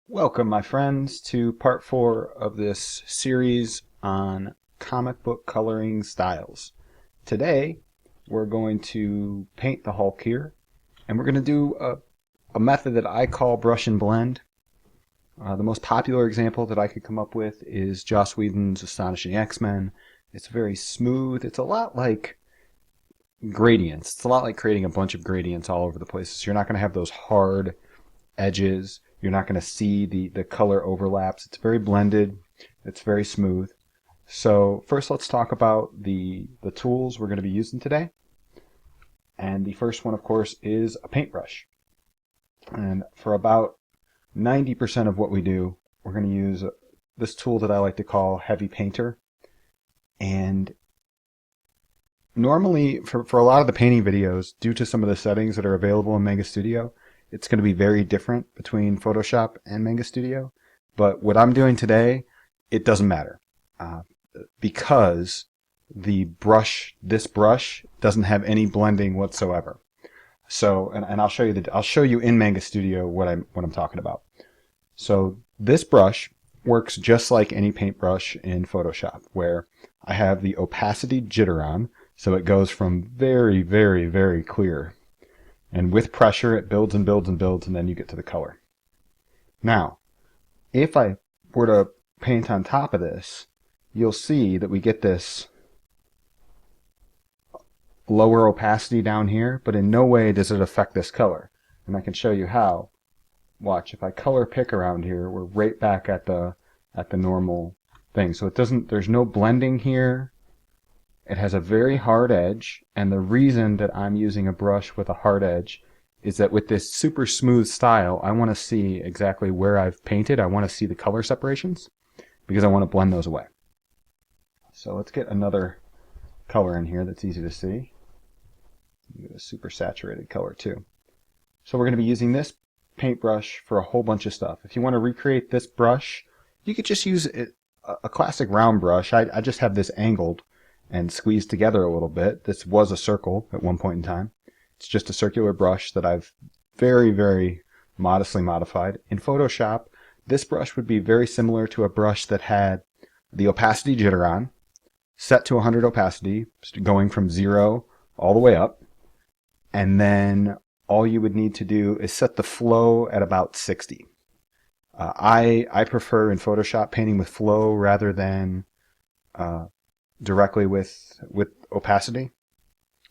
Welcome, my friends, to part 4 of this series on comic book coloring styles. Today, we're going to paint the Hulk here, and we're going to do a method that I call brush and blend. The most popular example that I could come up with is Joss Whedon's Astonishing X-Men. It's very smooth. It's a lot like gradients. It's a lot like creating a bunch of gradients all over the place. So you're not going to have those hard edges. You're not going to see the color overlaps. It's very blended. It's very smooth. So first let's talk about the tools we're going to be using today. And the first one, of course, is a paintbrush. And for about 90% of what we do, we're going to use this tool that I like to call Heavy Painter. And normally, for a lot of the painting videos, due to some of the settings that are available in Manga Studio, it's going to be very different between Photoshop and Manga Studio. But what I'm doing today, it doesn't matter. Because this brush doesn't have any blending whatsoever. So, and I'll show you in Manga Studio what I'm talking about. So this brush works just like any paintbrush in Photoshop, where I have the opacity jitter on, so it goes from very, very, very clear. And with pressure, it builds and builds and builds, and then you get to the color. Now, if I were to paint on top of this, you'll see that we get this lower opacity down here, but in no way does it affect this color. And I can show you how. Watch, if I color pick around here, we're right back at the normal thing. So there's no blending here. It has a very hard edge, and the reason that I'm using a brush with a hard edge is that with this super smooth style, I want to see exactly where I've painted. I want to see the color separations because I want to blend those away. So let's get another color in here that's easy to see. Get a super saturated color too. So we're going to be using this paintbrush for a whole bunch of stuff. If you want to recreate this brush, you could just use a classic round brush. I just have this angled and squeezed together a little bit. This was a circle at one point in time. It's just a circular brush that I've very, very modestly modified. In Photoshop, this brush would be very similar to a brush that had the opacity jitter on, set to 100 opacity, going from 0 all the way up. And then all you would need to do is set the flow at about 60. I prefer in Photoshop painting with flow rather than directly with opacity.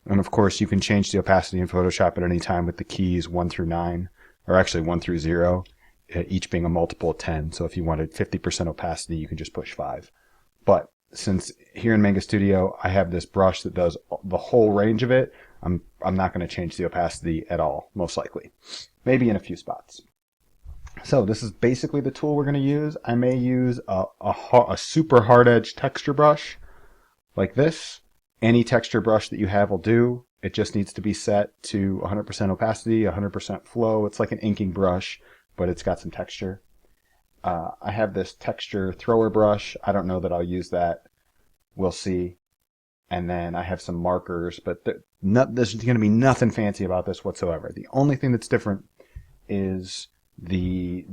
And of course, you can change the opacity in Photoshop at any time with the keys 1 through 9, or actually 1 through 0, each being a multiple of 10. So if you wanted 50% opacity, you can just push 5. But since here in Manga Studio, I have this brush that does the whole range of it, I'm not going to change the opacity at all, most likely. Maybe in a few spots. So this is basically the tool we're going to use. I may use a super hard edge texture brush like this. Any texture brush that you have will do. It just needs to be set to 100% opacity, 100% flow. It's like an inking brush, but it's got some texture. I have this texture thrower brush. I don't know that I'll use that. We'll see. And then I have some markers, but there's going to be nothing fancy about this whatsoever. The only thing that's different is the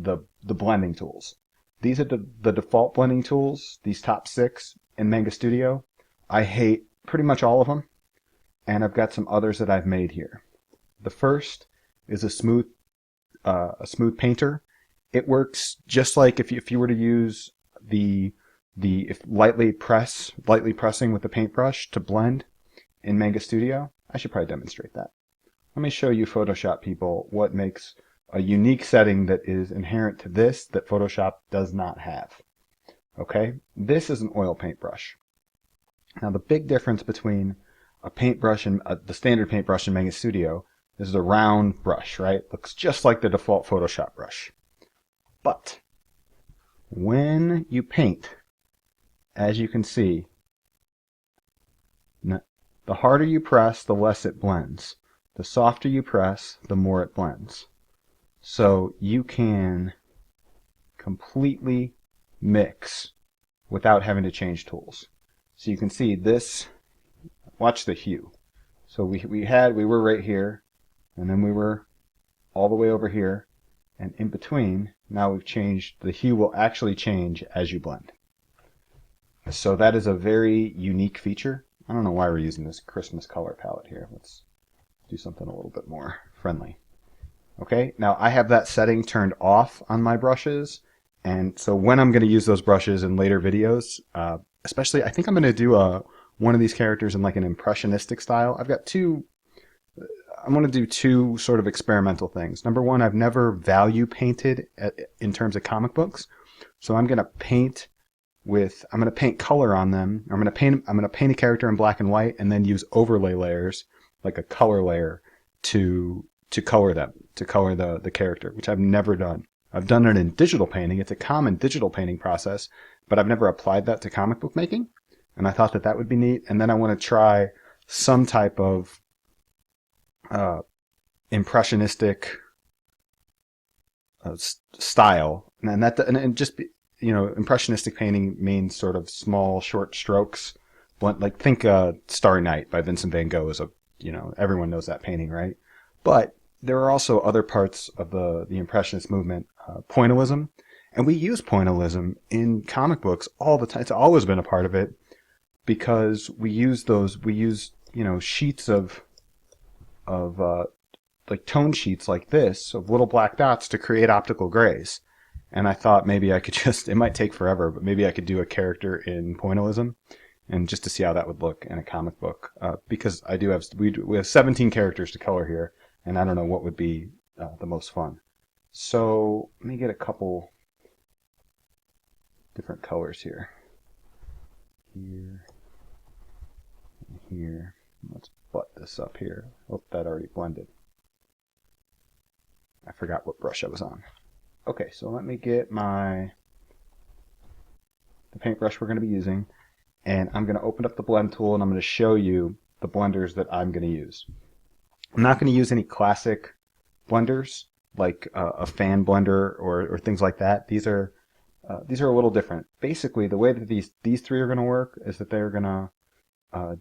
blending tools. These are the default blending tools, these top 6 in Manga Studio. I hate pretty much all of them, and I've got some others that I've made here. The first is a smooth painter. It works just like if you were to use lightly pressing with the paintbrush to blend in Manga Studio. I should probably demonstrate that. Let me show you Photoshop people what makes a unique setting that is inherent to this that Photoshop does not have. Okay, this is an oil paintbrush. Now the big difference between a paintbrush and the standard paintbrush in Manga Studio is a round brush, right? Looks just like the default Photoshop brush. But when you paint, as you can see, the harder you press, the less it blends. The softer you press, the more it blends. So you can completely mix without having to change tools. So you can see this, watch the hue. So we were right here, and then we were all the way over here, And in between, now we've changed, the hue will actually change as you blend. So that is a very unique feature. I don't know why we're using this Christmas color palette here. Let's do something a little bit more friendly. Okay, now I have that setting turned off on my brushes, and so when I'm going to use those brushes in later videos, especially I think I'm going to do one of these characters in like an impressionistic style. I want to do two sort of experimental things. Number one, I've never value painted in terms of comic books, so I'm going to paint color on them. I'm going to paint a character in black and white, and then use overlay layers, like a color layer, to color them, to color the character, which I've never done. I've done it in digital painting. It's a common digital painting process, but I've never applied that to comic book making, and I thought that would be neat. And then I want to try some type of impressionistic style, and just impressionistic painting means sort of small, short strokes. Like think Starry Night by Vincent van Gogh is everyone knows that painting, right? But there are also other parts of the Impressionist movement, pointillism, and we use pointillism in comic books all the time. It's always been a part of it because we use sheets of like tone sheets like this of little black dots to create optical grays. And I thought maybe I could it might take forever, but maybe I could do a character in pointillism, and just to see how that would look in a comic book. Because we have 17 characters to color here, and I don't know what would be the most fun. So let me get a couple different colors here. Here, and here. Let's butt this up here. Oh, that already blended. I forgot what brush I was on. Okay, so let me get the paintbrush we're going to be using, and I'm going to open up the blend tool, and I'm going to show you the blenders that I'm going to use. I'm not going to use any classic blenders like a fan blender or things like that. These are a little different. Basically, the way that these three are going to work is that they're going to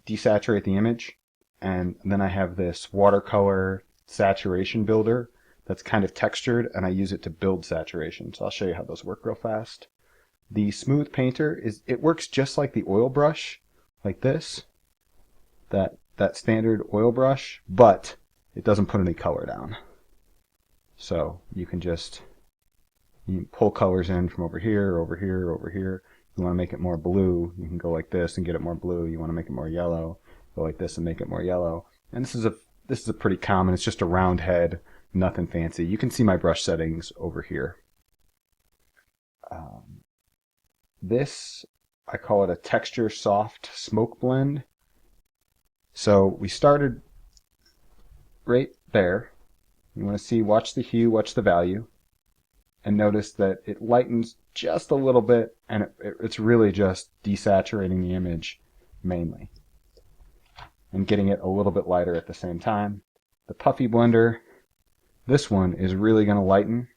desaturate the image, and then I have this watercolor saturation builder that's kind of textured, and I use it to build saturation. So I'll show you how those work real fast. The smooth painter it works just like the oil brush, like this, that standard oil brush, but it doesn't put any color down. So you can pull colors in from over here, over here, over here. You want to make it more blue, you can go like this and get it more blue. You want to make it more yellow, go like this and make it more yellow. And this is a pretty common. It's just a round head, nothing fancy. You can see my brush settings over here. This, I call it a texture soft smoke blend. So we started right there. You want to watch the hue, watch the value, and notice that it lightens just a little bit, and it's really just desaturating the image mainly and getting it a little bit lighter at the same time. The puffy blender, this one is really going to lighten.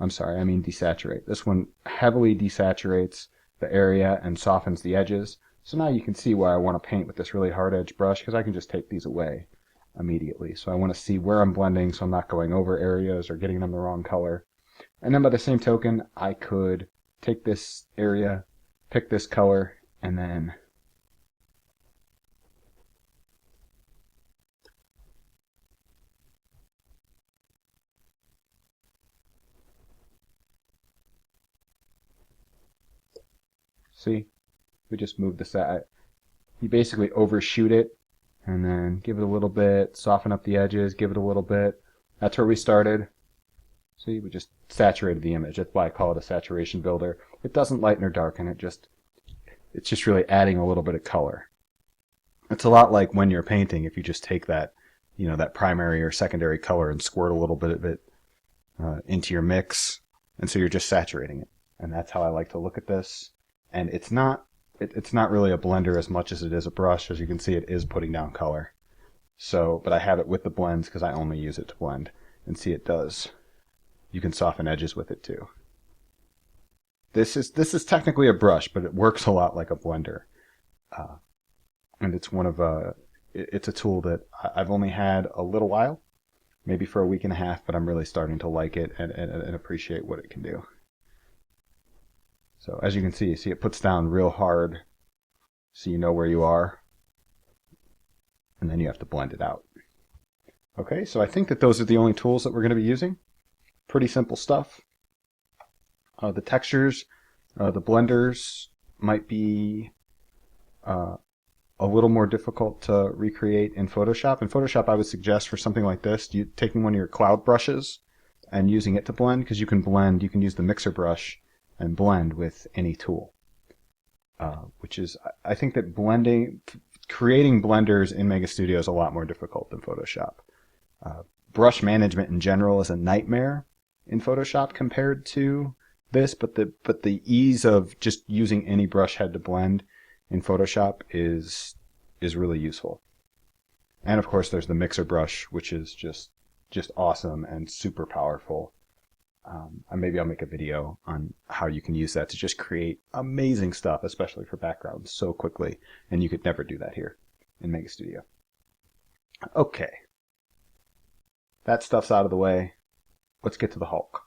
I'm sorry, I mean desaturate. This one heavily desaturates the area and softens the edges. So now you can see why I want to paint with this really hard edge brush, because I can just take these away immediately. So I want to see where I'm blending so I'm not going over areas or getting them the wrong color. And then by the same token, I could take this area, pick this color, and then see, we just move this out. You basically overshoot it and then give it a little bit, soften up the edges, give it a little bit. That's where we started. See, we just saturated the image. That's why I call it a saturation builder. It doesn't lighten or darken, it's just really adding a little bit of color. It's a lot like when you're painting, if you just take that, that primary or secondary color and squirt a little bit of it into your mix, and so you're just saturating it. And that's how I like to look at this. And it's not really a blender as much as it is a brush. As you can see, it is putting down color. So, but I have it with the blends because I only use it to blend. And see, it does. You can soften edges with it too. This is technically a brush, but it works a lot like a blender. And it's one of it's a tool that I've only had a little while, maybe for a week and a half, but I'm really starting to like it and appreciate what it can do. So as you can see it puts down real hard so you know where you are, and then you have to blend it out. Okay, so I think that those are the only tools that we're going to be using. Pretty simple stuff. The textures, the blenders might be uh, a little more difficult to recreate in Photoshop. In Photoshop, I would suggest for something like this, you taking one of your cloud brushes and using it to blend, because you can blend, you can use the mixer brush and blend with any tool. Which is, I think that creating blenders in Mega Studio is a lot more difficult than Photoshop. Brush management in general is a nightmare in Photoshop compared to this, but the ease of just using any brush head to blend in Photoshop is really useful. And of course, there's the mixer brush, which is just awesome and super powerful. And maybe I'll make a video on how you can use that to just create amazing stuff, especially for backgrounds, so quickly. And you could never do that here in Mega Studio. Okay. That stuff's out of the way. Let's get to the Hulk.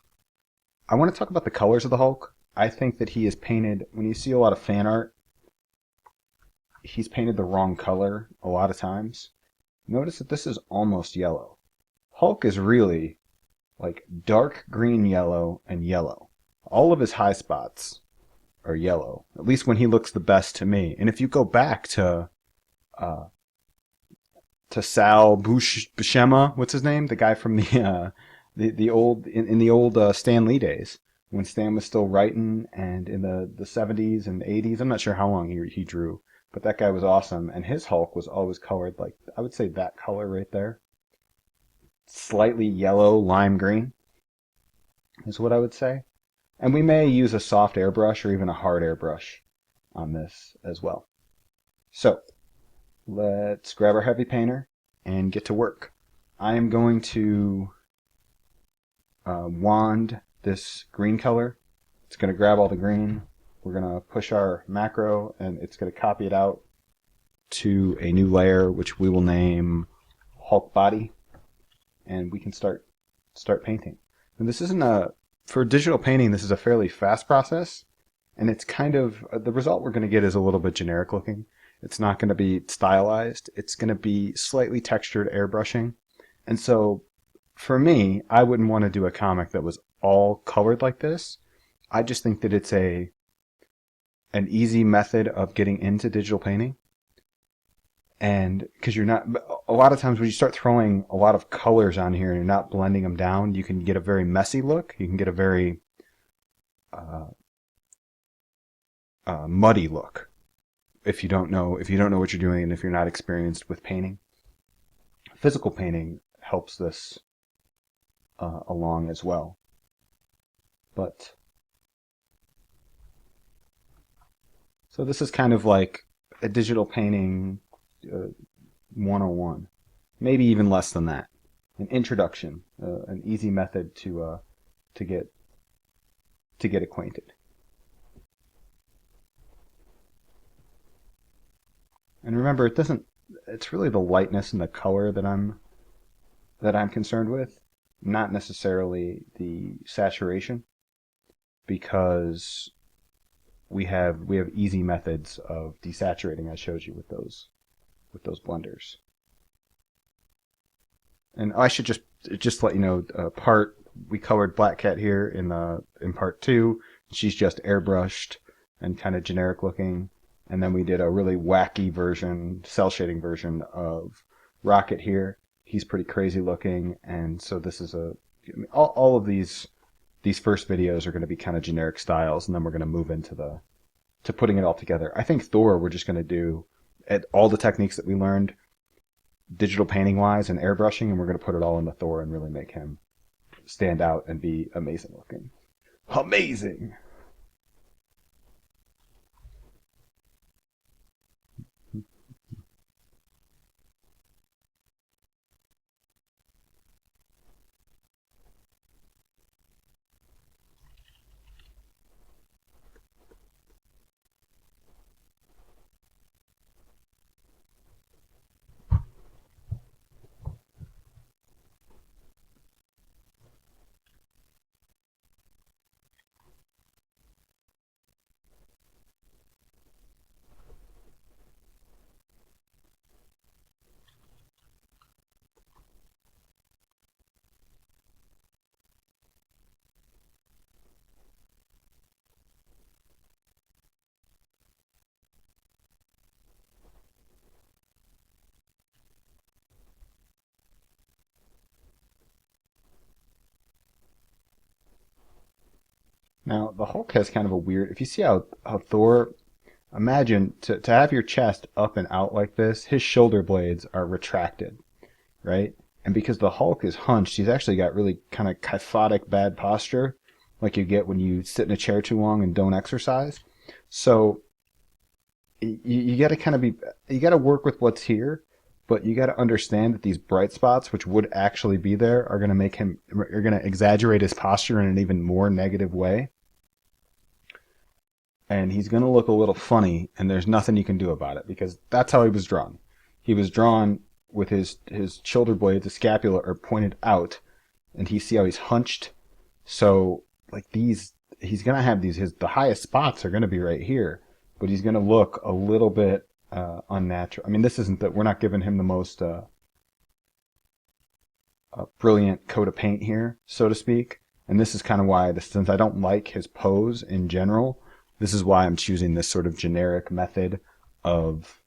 I want to talk about the colors of the Hulk. I think that he is painted, when you see a lot of fan art, he's painted the wrong color a lot of times. Notice that this is almost yellow. Hulk is really like dark green, yellow, and yellow. All of his high spots are yellow, at least when he looks the best to me. And if you go back to Sal Buscema, what's his name? The guy from the old in the old Stan Lee days, when Stan was still writing, and in the 70s and 80s. I'm not sure how long he drew, but that guy was awesome, and his Hulk was always colored like, I would say, that color right there. Slightly yellow, lime green is what I would say. And we may use a soft airbrush or even a hard airbrush on this as well. So let's grab our heavy painter and get to work. I am going to wand this green color. It's going to grab all the green. We're going to push our macro, and it's going to copy it out to a new layer, which we will name Hulk Body, and we can start painting. And this isn't for digital painting, this is a fairly fast process, and it's kind of, the result we're going to get is a little bit generic looking. It's not going to be stylized. It's going to be slightly textured airbrushing. And so for me, I wouldn't want to do a comic that was all colored like this. I just think that it's an easy method of getting into digital painting. And because you're not, a lot of times when you start throwing a lot of colors on here and you're not blending them down, you can get a very messy look. You can get a very muddy look if you don't know what you're doing, and if you're not experienced with painting. Physical painting helps this along as well. But so this is kind of like a digital painting 101, maybe even less than that. An introduction, an easy method to get acquainted. And remember, it's really the lightness and the color that I'm concerned with, not necessarily the saturation, because we have easy methods of desaturating. I showed you with those blenders. And I should just let you know, we colored Black Cat here in part 2. She's just airbrushed and kind of generic looking. And then we did a really wacky version, cell shading version of Rocket here. He's pretty crazy looking, and so this is all of these first videos are going to be kind of generic styles, and then we're going to move into to putting it all together. I think Thor, we're just going to do all the techniques that we learned digital painting wise and airbrushing, and we're going to put it all into Thor and really make him stand out and be amazing looking. Amazing! Now, the Hulk has kind of a weird. If you see how Thor, imagine to have your chest up and out like this, his shoulder blades are retracted, right? And because the Hulk is hunched, he's actually got really kind of kyphotic bad posture, like you get when you sit in a chair too long and don't exercise. So you got to kind of be, you got to work with what's here, but you got to understand that these bright spots, which would actually be there, are going to make him, are going to exaggerate his posture in an even more negative way. And he's going to look a little funny, and there's nothing you can do about it because that's how he was drawn. He was drawn with his shoulder blades, the scapula, are pointed out, and you see how he's hunched. So like these, he's going to have these. The highest spots are going to be right here, but he's going to look a little bit unnatural. I mean, this isn't that we're not giving him the most brilliant coat of paint here, so to speak. And this is kind of why, since I don't like his pose in general, this is why I'm choosing this sort of generic method of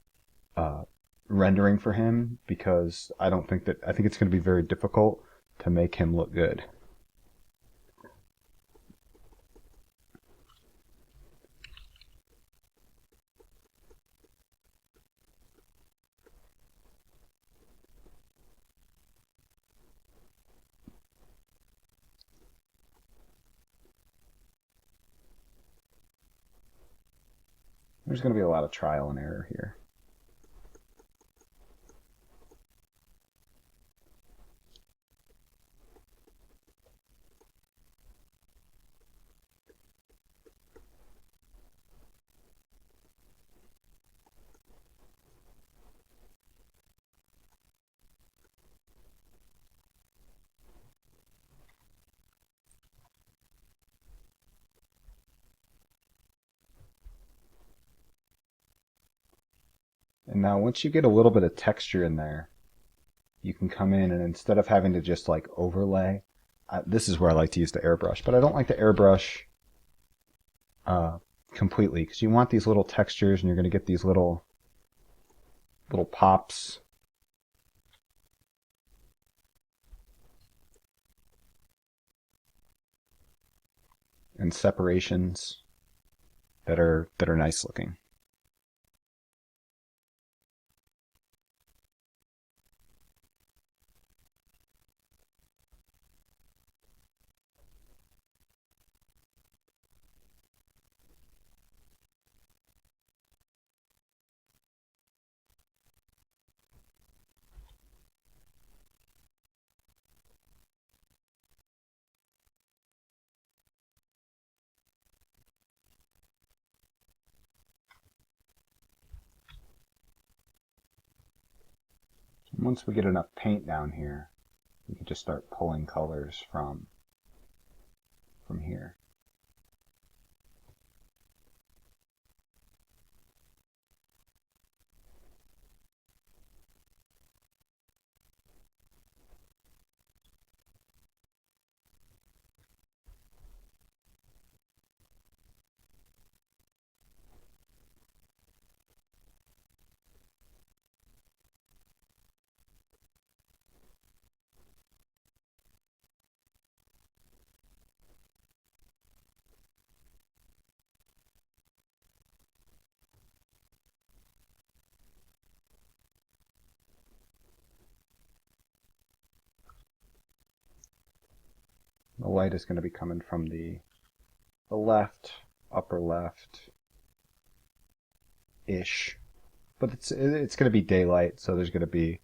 uh, rendering for him, because I think it's going to be very difficult to make him look good. There's going to be a lot of trial and error here. And now once you get a little bit of texture in there, you can come in and instead of having to just like overlay, this is where I like to use the airbrush, but I don't like to airbrush uh, completely because you want these little textures and you're going to get these little pops. And separations that are nice looking. Once we get enough paint down here, we can just start pulling colors from here. The light is going to be coming from the left, upper left-ish. But it's going to be daylight, so there's going to be,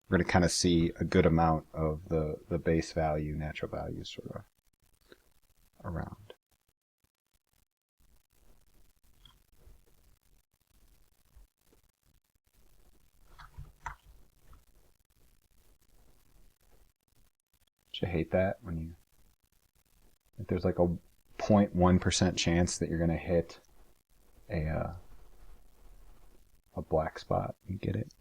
we're going to kind of see a good amount of the base value, natural value sort of around. Don't you hate that when you, if there's like a 0.1% chance that you're going to hit a black spot? You get it?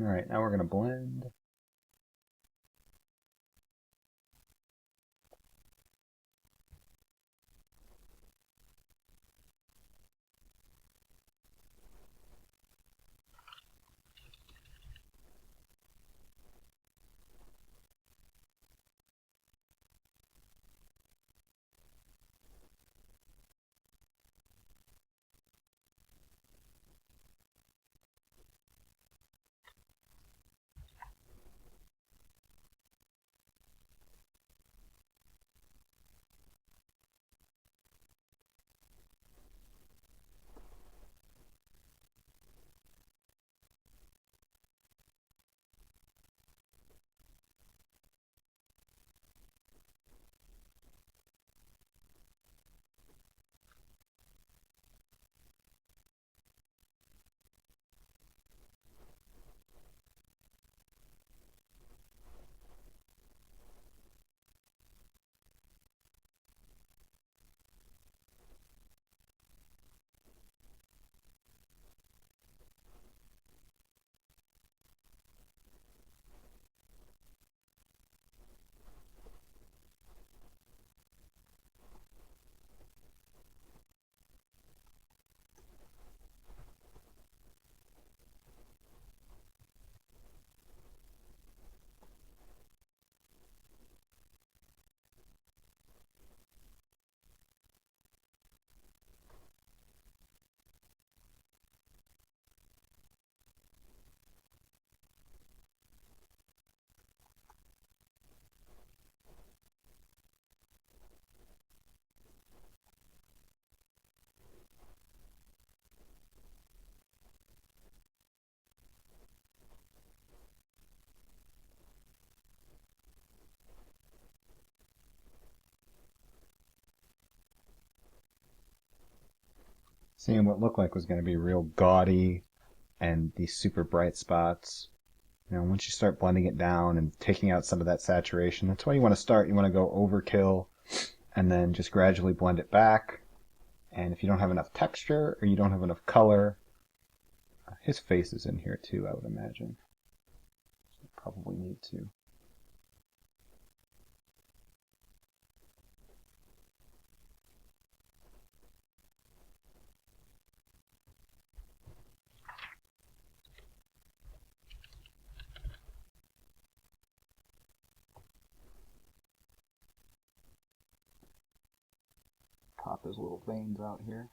Alright, now we're going to blend. Seeing what looked like was going to be real gaudy and these super bright spots. Once you start blending it down and taking out some of that saturation, that's why you want to start. You want to go overkill and then just gradually blend it back. And if you don't have enough texture or you don't have enough color, his face is in here too, I would imagine. So probably need to. Pop his little veins out here.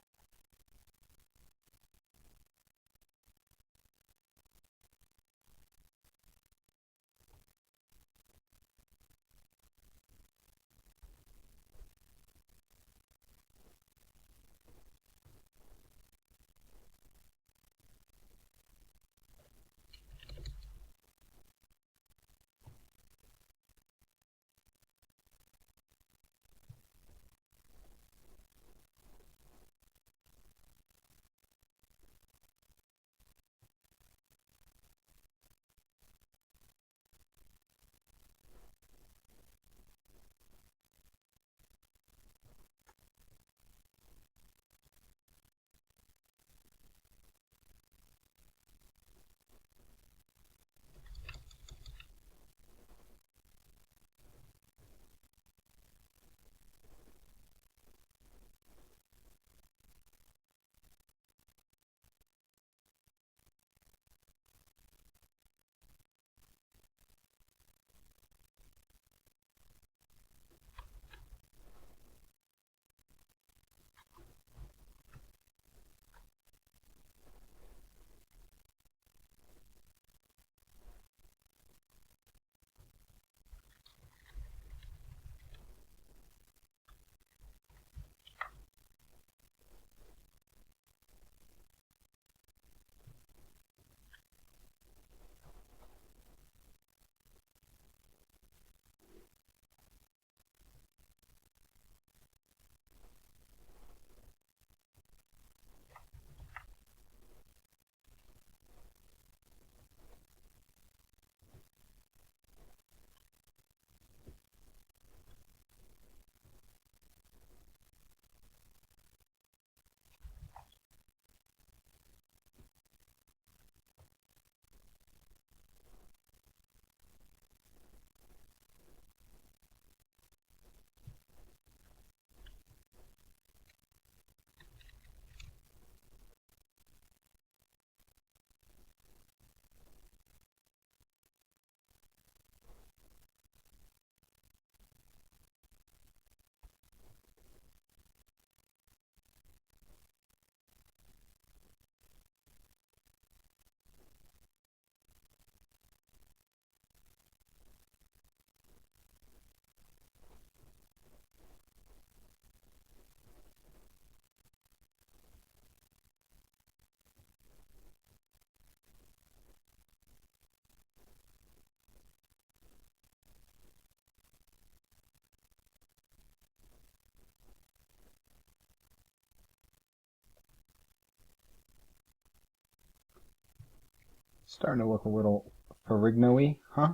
Starting to look a little Ferrigno-y, huh?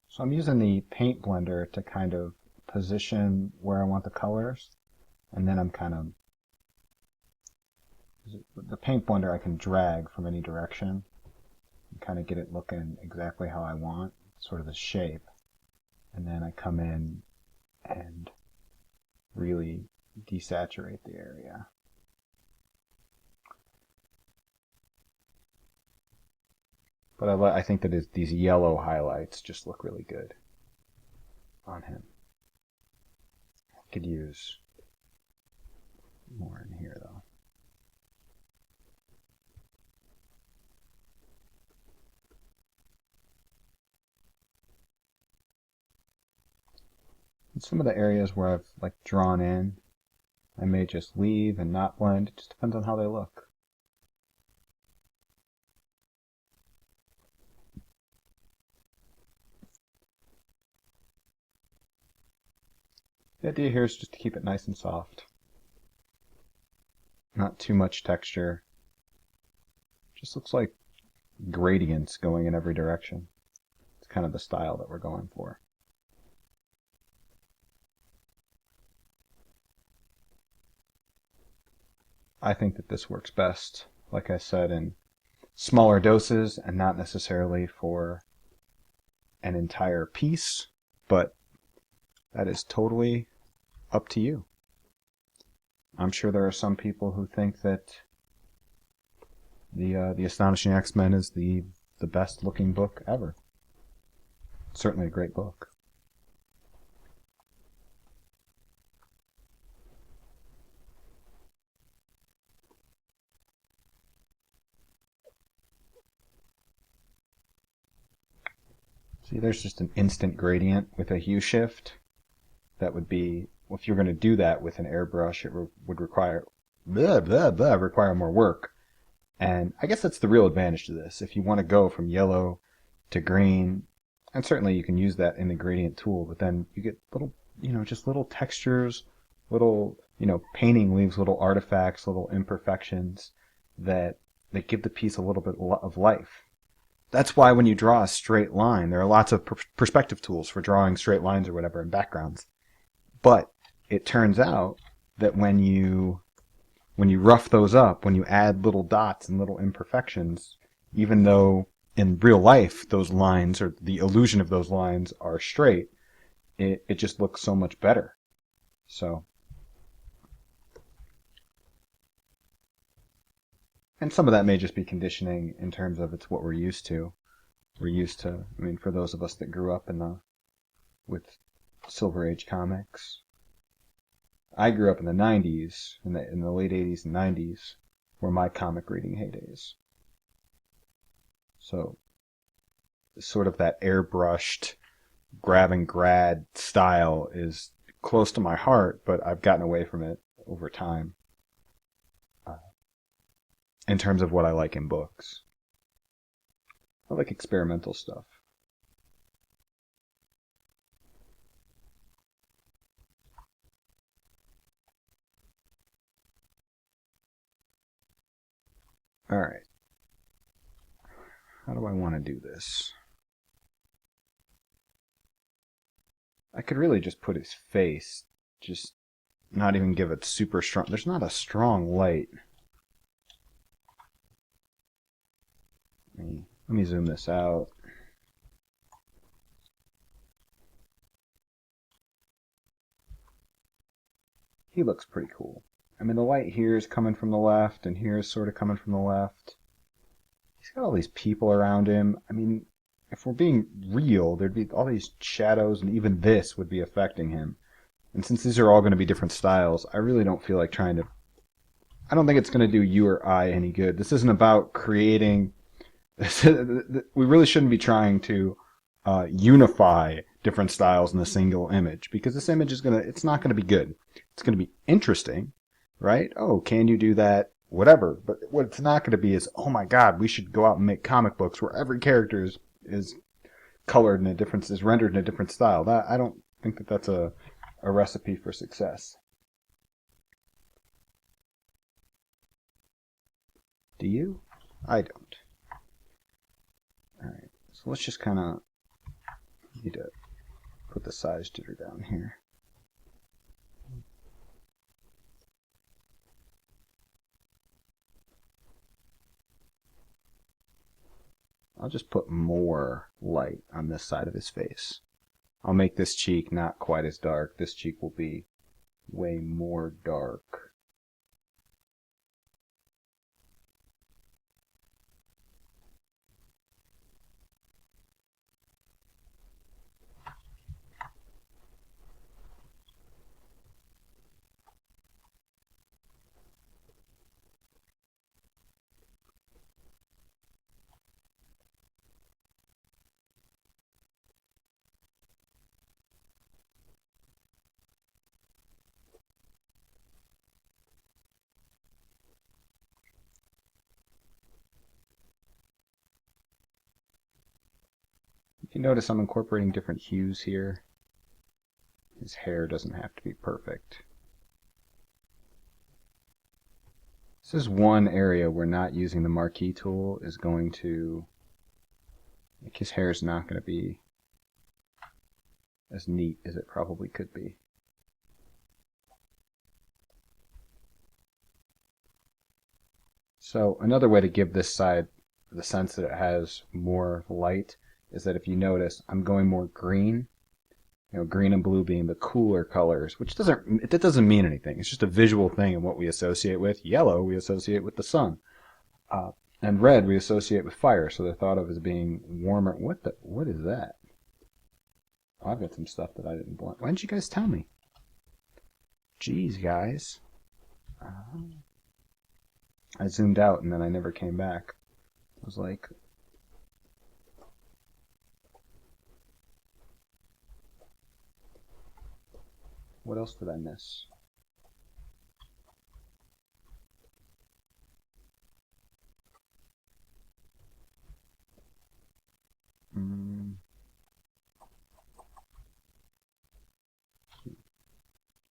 So I'm using the paint blender to kind of position where I want the colors, and then I'm kind of, the paint blender I can drag from any direction and kind of get it looking exactly how I want, sort of the shape, and then I come in and really desaturate the area. But I think that these yellow highlights just look really good on him. Could use more in here though. And some of the areas where I've like drawn in, I may just leave and not blend. It just depends on how they look. The idea here is just to keep it nice and soft. Not too much texture. Just looks like gradients going in every direction. It's kind of the style that we're going for. I think that this works best, like I said, in smaller doses and not necessarily for an entire piece, but that is totally up to you. I'm sure there are some people who think that the Astonishing X-Men is the best looking book ever. Certainly a great book. See, there's just an instant gradient with a hue shift. That would be, if you're going to do that with an airbrush, it would require require more work. And I guess that's the real advantage to this. If you want to go from yellow to green, and certainly you can use that in the gradient tool, but then you get little, just little textures, little, painting leaves little artifacts, little imperfections that give the piece a little bit of life. That's why when you draw a straight line, there are lots of perspective tools for drawing straight lines or whatever in backgrounds. But it turns out that when you rough those up, when you add little dots and little imperfections, even though in real life those lines or the illusion of those lines are straight, it just looks so much better. So, and some of that may just be conditioning in terms of it's what we're used to. We're used to, for those of us that grew up with Silver Age comics. I grew up in the 90s, in the late 80s and 90s, were my comic reading heydays. So, sort of that airbrushed, grab and grad style is close to my heart, but I've gotten away from it over time. In terms of what I like in books. I like experimental stuff. Alright. How do I want to do this? I could really just put his face, just not even give it super strong. There's not a strong light. Let me zoom this out. He looks pretty cool. The light here is coming from the left, and here is sort of coming from the left. He's got all these people around him. If we're being real, there'd be all these shadows, and even this would be affecting him. And since these are all going to be different styles, I really don't feel like trying to... I don't think it's going to do you or I any good. This isn't about creating... We really shouldn't be trying to unify different styles in a single image, because this image is it's not gonna be good. It's gonna be interesting, right? Oh, can you do that? Whatever. But what it's not gonna be is, oh my God, we should go out and make comic books where every character is colored in a different, is rendered in a different style. That I don't think that that's a recipe for success. Do you? I don't. All right, so let's just kind of need to put the size jitter down here. I'll just put more light on this side of his face. I'll make this cheek not quite as dark. This cheek will be way more dark. If you notice, I'm incorporating different hues here. His hair doesn't have to be perfect. This is one area where not using the marquee tool is going to, like, his hair is not going to be as neat as it probably could be. So another way to give this side the sense that it has more light is that if you notice, I'm going more green. You know, green and blue being the cooler colors, which doesn't mean anything. It's just a visual thing and what we associate with. Yellow we associate with the sun, and red we associate with fire. So they're thought of as being warmer. What is that? Oh, I've got some stuff that I didn't want. Why didn't you guys tell me? Jeez, guys. I zoomed out and then I never came back. I was like, what else did I miss?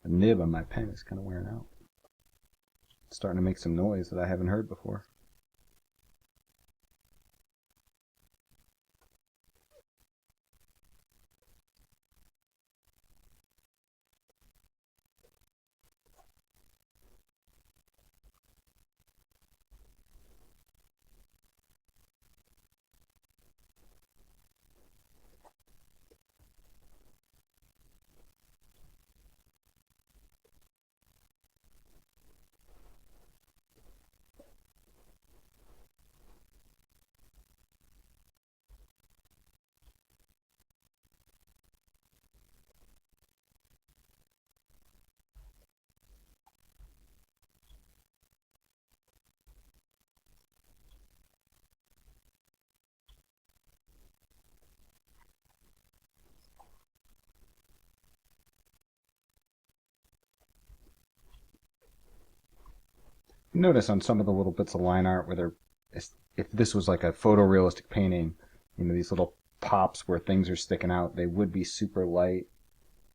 The nib on my pen is kind of wearing out. It's starting to make some noise that I haven't heard before. Notice on some of the little bits of line art where if this was like a photorealistic painting, you know, these little pops where things are sticking out, they would be super light,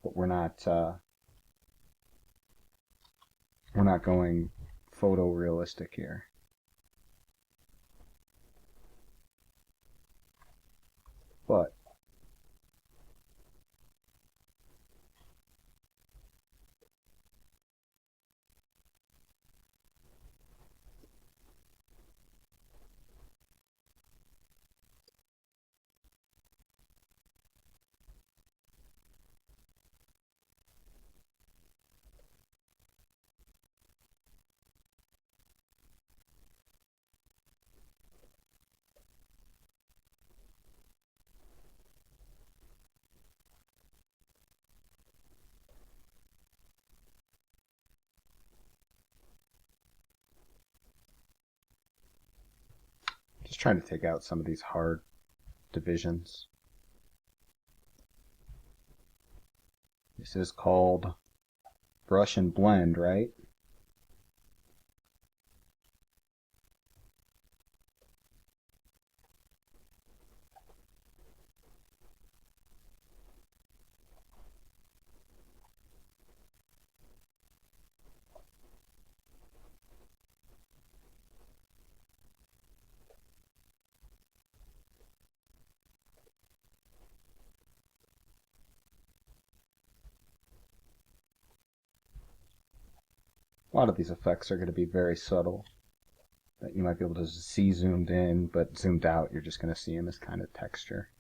but we're not going photorealistic here. But just trying to take out some of these hard divisions. This is called brush and blend, right? A lot of these effects are going to be very subtle, that you might be able to see zoomed in, but zoomed out, you're just going to see them as kind of texture.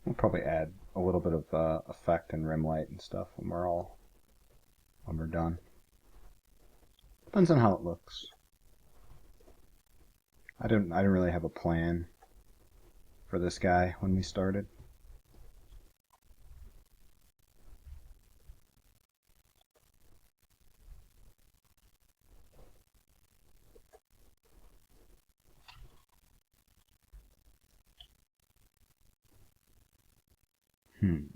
We'll probably add a little bit of effect and rim light and stuff when we're done. Depends on how it looks. I didn't really have a plan for this guy when we started. Hmm.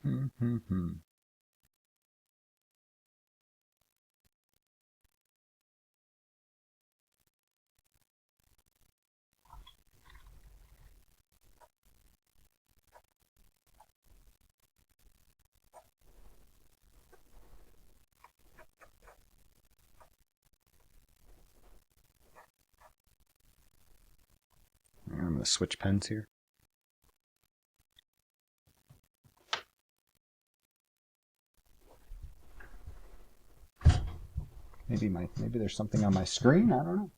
Hmm. Hmm. Hmm. I'm going to switch pens here. Maybe there's something on my screen. I don't know.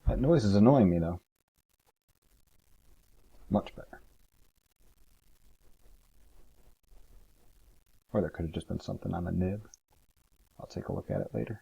That noise is annoying me though. Much better. Or there could have just been something on the nib. I'll take a look at it later.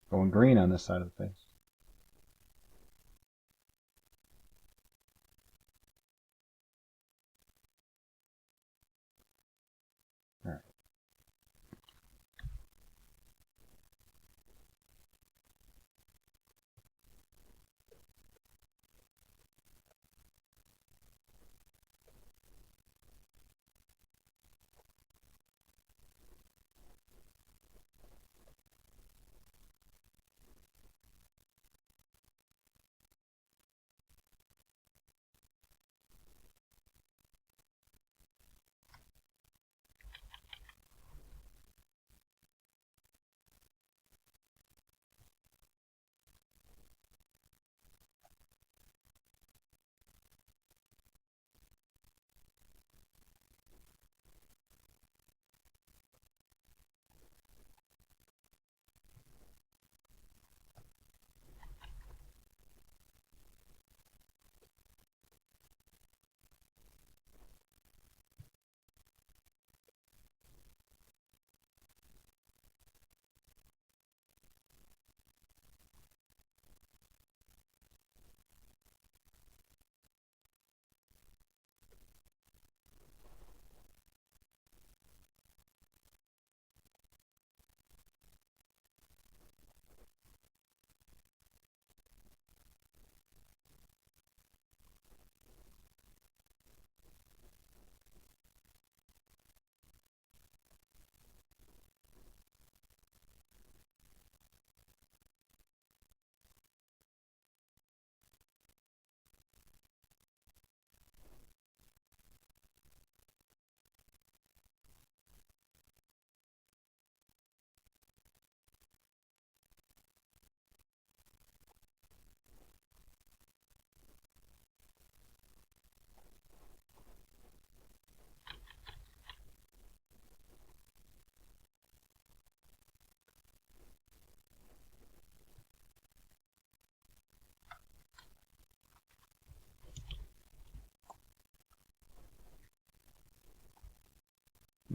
Going green on this side of the face. All right.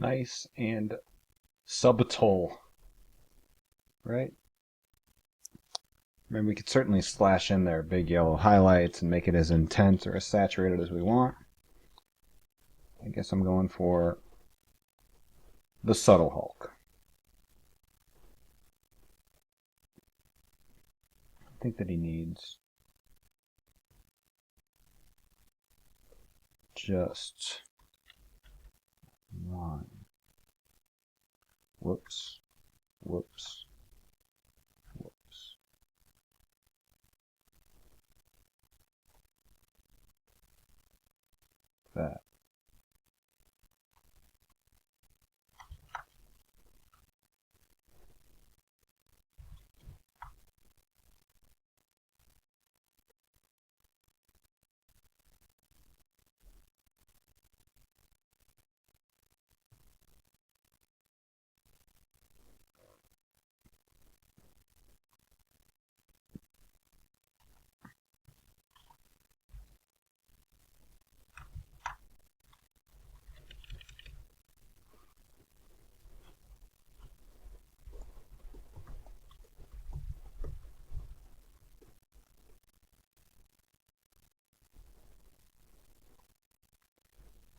nice and subtle, right? I mean, we could certainly slash in there big yellow highlights and make it as intense or as saturated as we want. I guess I'm going for the subtle Hulk. I think that he needs just one. Whoops. Whoops. Whoops. That.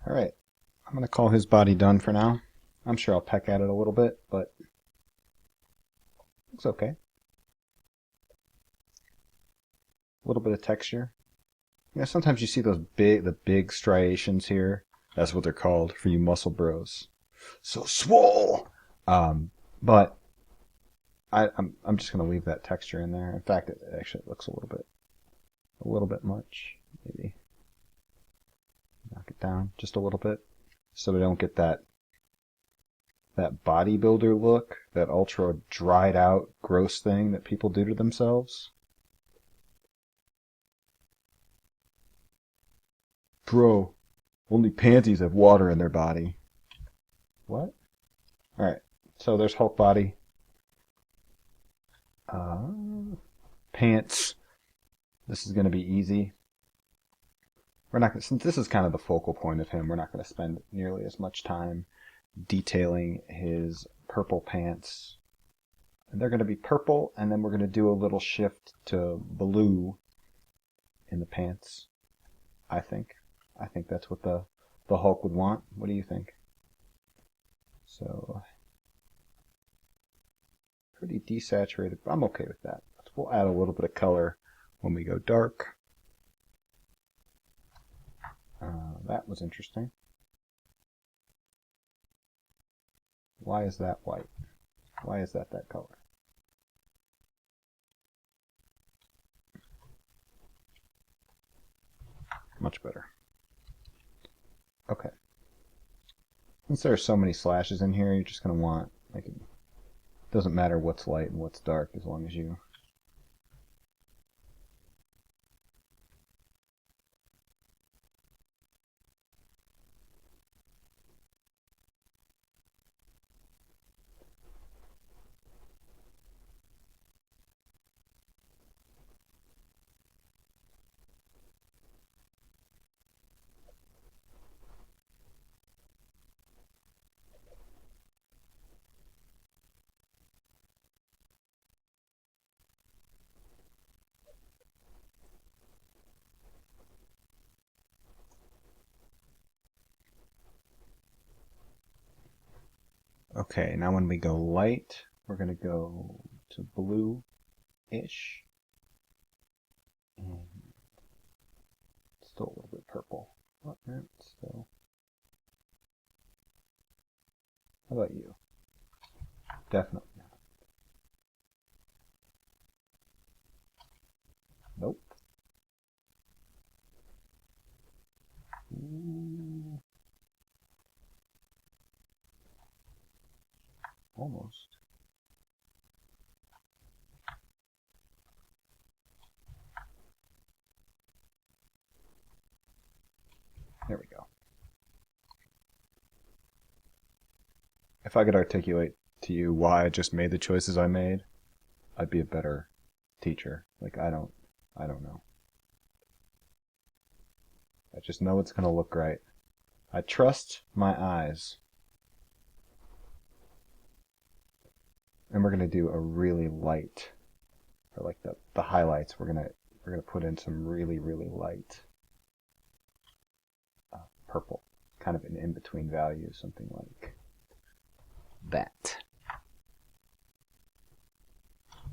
Alright, I'm going to call his body done for now. I'm sure I'll peck at it a little bit, but it's okay. A little bit of texture. You know, sometimes you see the big striations here. That's what they're called for you muscle bros. So swole! But I'm just going to leave that texture in there. In fact, it actually looks a little bit much. Maybe knock it down just a little bit so we don't get that bodybuilder look, that ultra dried out gross thing that people do to themselves. Bro, only panties have water in their body. What? Alright, so there's Hulk body. Pants. This is going to be easy. We're not gonna, since this is kind of the focal point of him, we're not going to spend nearly as much time detailing his purple pants. And they're going to be purple, and then we're going to do a little shift to blue in the pants, I think. I think that's what the Hulk would want. What do you think? So, pretty desaturated, but I'm okay with that. We'll add a little bit of color when we go dark. That was interesting. Why is that white? Why is that color? Much better. Okay. Since there are so many slashes in here, you're just going to want, like, it doesn't matter what's light and what's dark as long as you Okay, now when we go light, we're going to go to blue-ish. And still a little bit purple. What, man? Still. How about you? Definitely not. Nope. Ooh. Almost. There we go. If I could articulate to you why I just made the choices I made, I'd be a better teacher. Like, I don't know. I just know it's going to look right. I trust my eyes. And we're gonna do a really light, for like the highlights. We're gonna put in some really light purple, kind of an in-between value, something like that.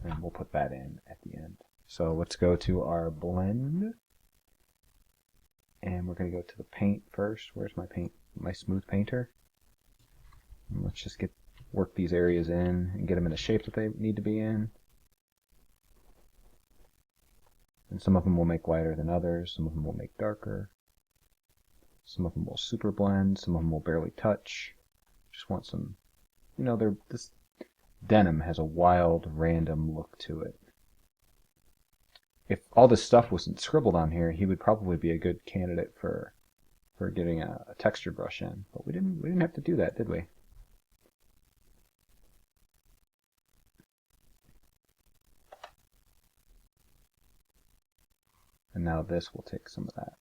And we'll put that in at the end. So let's go to our blend. And we're going to go to the paint first. Where's my paint? My smooth painter. And let's just work these areas in and get them in the shape that they need to be in. And some of them will make lighter than others. Some of them will make darker. Some of them will super blend. Some of them will barely touch. Just want some, you know, this denim has a wild, random look to it. If all this stuff wasn't scribbled on here, he would probably be a good candidate for getting a texture brush in. But we didn't have to do that, did we? And now this will take some of that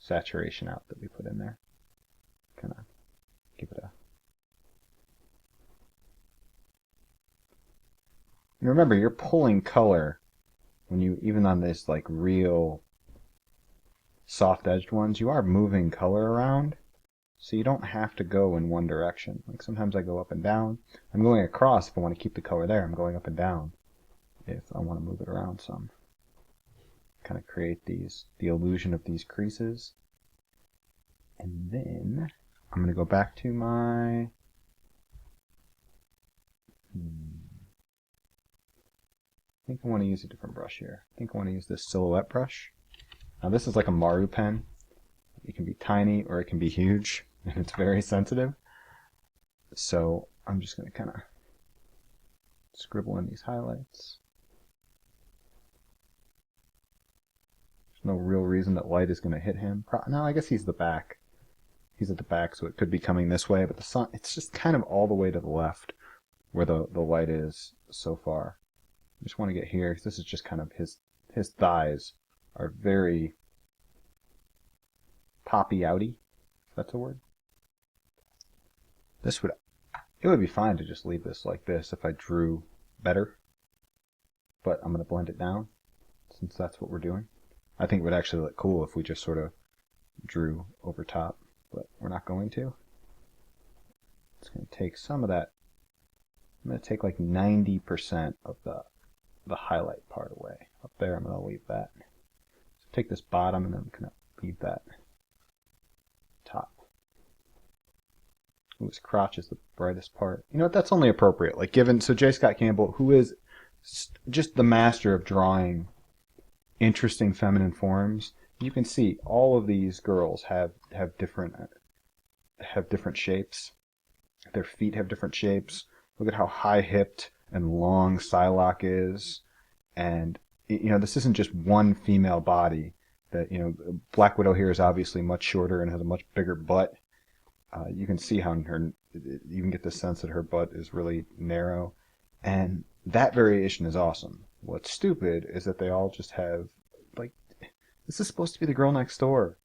saturation out that we put in there. Kind of give it a... And remember, you're pulling color when you, even on this like real soft-edged ones, you are moving color around, so you don't have to go in one direction. Like sometimes I go up and down. I'm going across if I want to keep the color there. I'm going up and down if I want to move it around some. Kind of create the illusion of these creases. And then I'm going to go back to my... I think I want to use a different brush here. I think I want to use this silhouette brush. Now this is like a Maru pen. It can be tiny or it can be huge, and it's very sensitive. So I'm just going to kind of scribble in these highlights. There's no real reason that light is going to hit him. No, I guess he's the back. He's at the back, so it could be coming this way, but the sun, it's just kind of all the way to the left where the light is so far. I just want to get here, because this is just kind of his thighs are very poppy-outy, if that's a word. It would be fine to just leave this like this if I drew better, but I'm going to blend it down, since that's what we're doing. I think it would actually look cool if we just sort of drew over top, but we're not going to. It's going to take some of that. I'm going to take like 90% of the highlight part away. Up there, I'm going to leave that. So take this bottom and then I'm going to leave that top. Ooh, his crotch is the brightest part. You know what? That's only appropriate. Like so J. Scott Campbell, who is just the master of drawing interesting feminine forms. You can see all of these girls have different shapes. Their feet have different shapes. Look at how high-hipped and long Psylocke is. And, you know, this isn't just one female body. That, you know, Black Widow here is obviously much shorter and has a much bigger butt. You can see how you can get the sense that her butt is really narrow. And that variation is awesome. What's stupid is that they all just have, like, this is supposed to be the girl next door.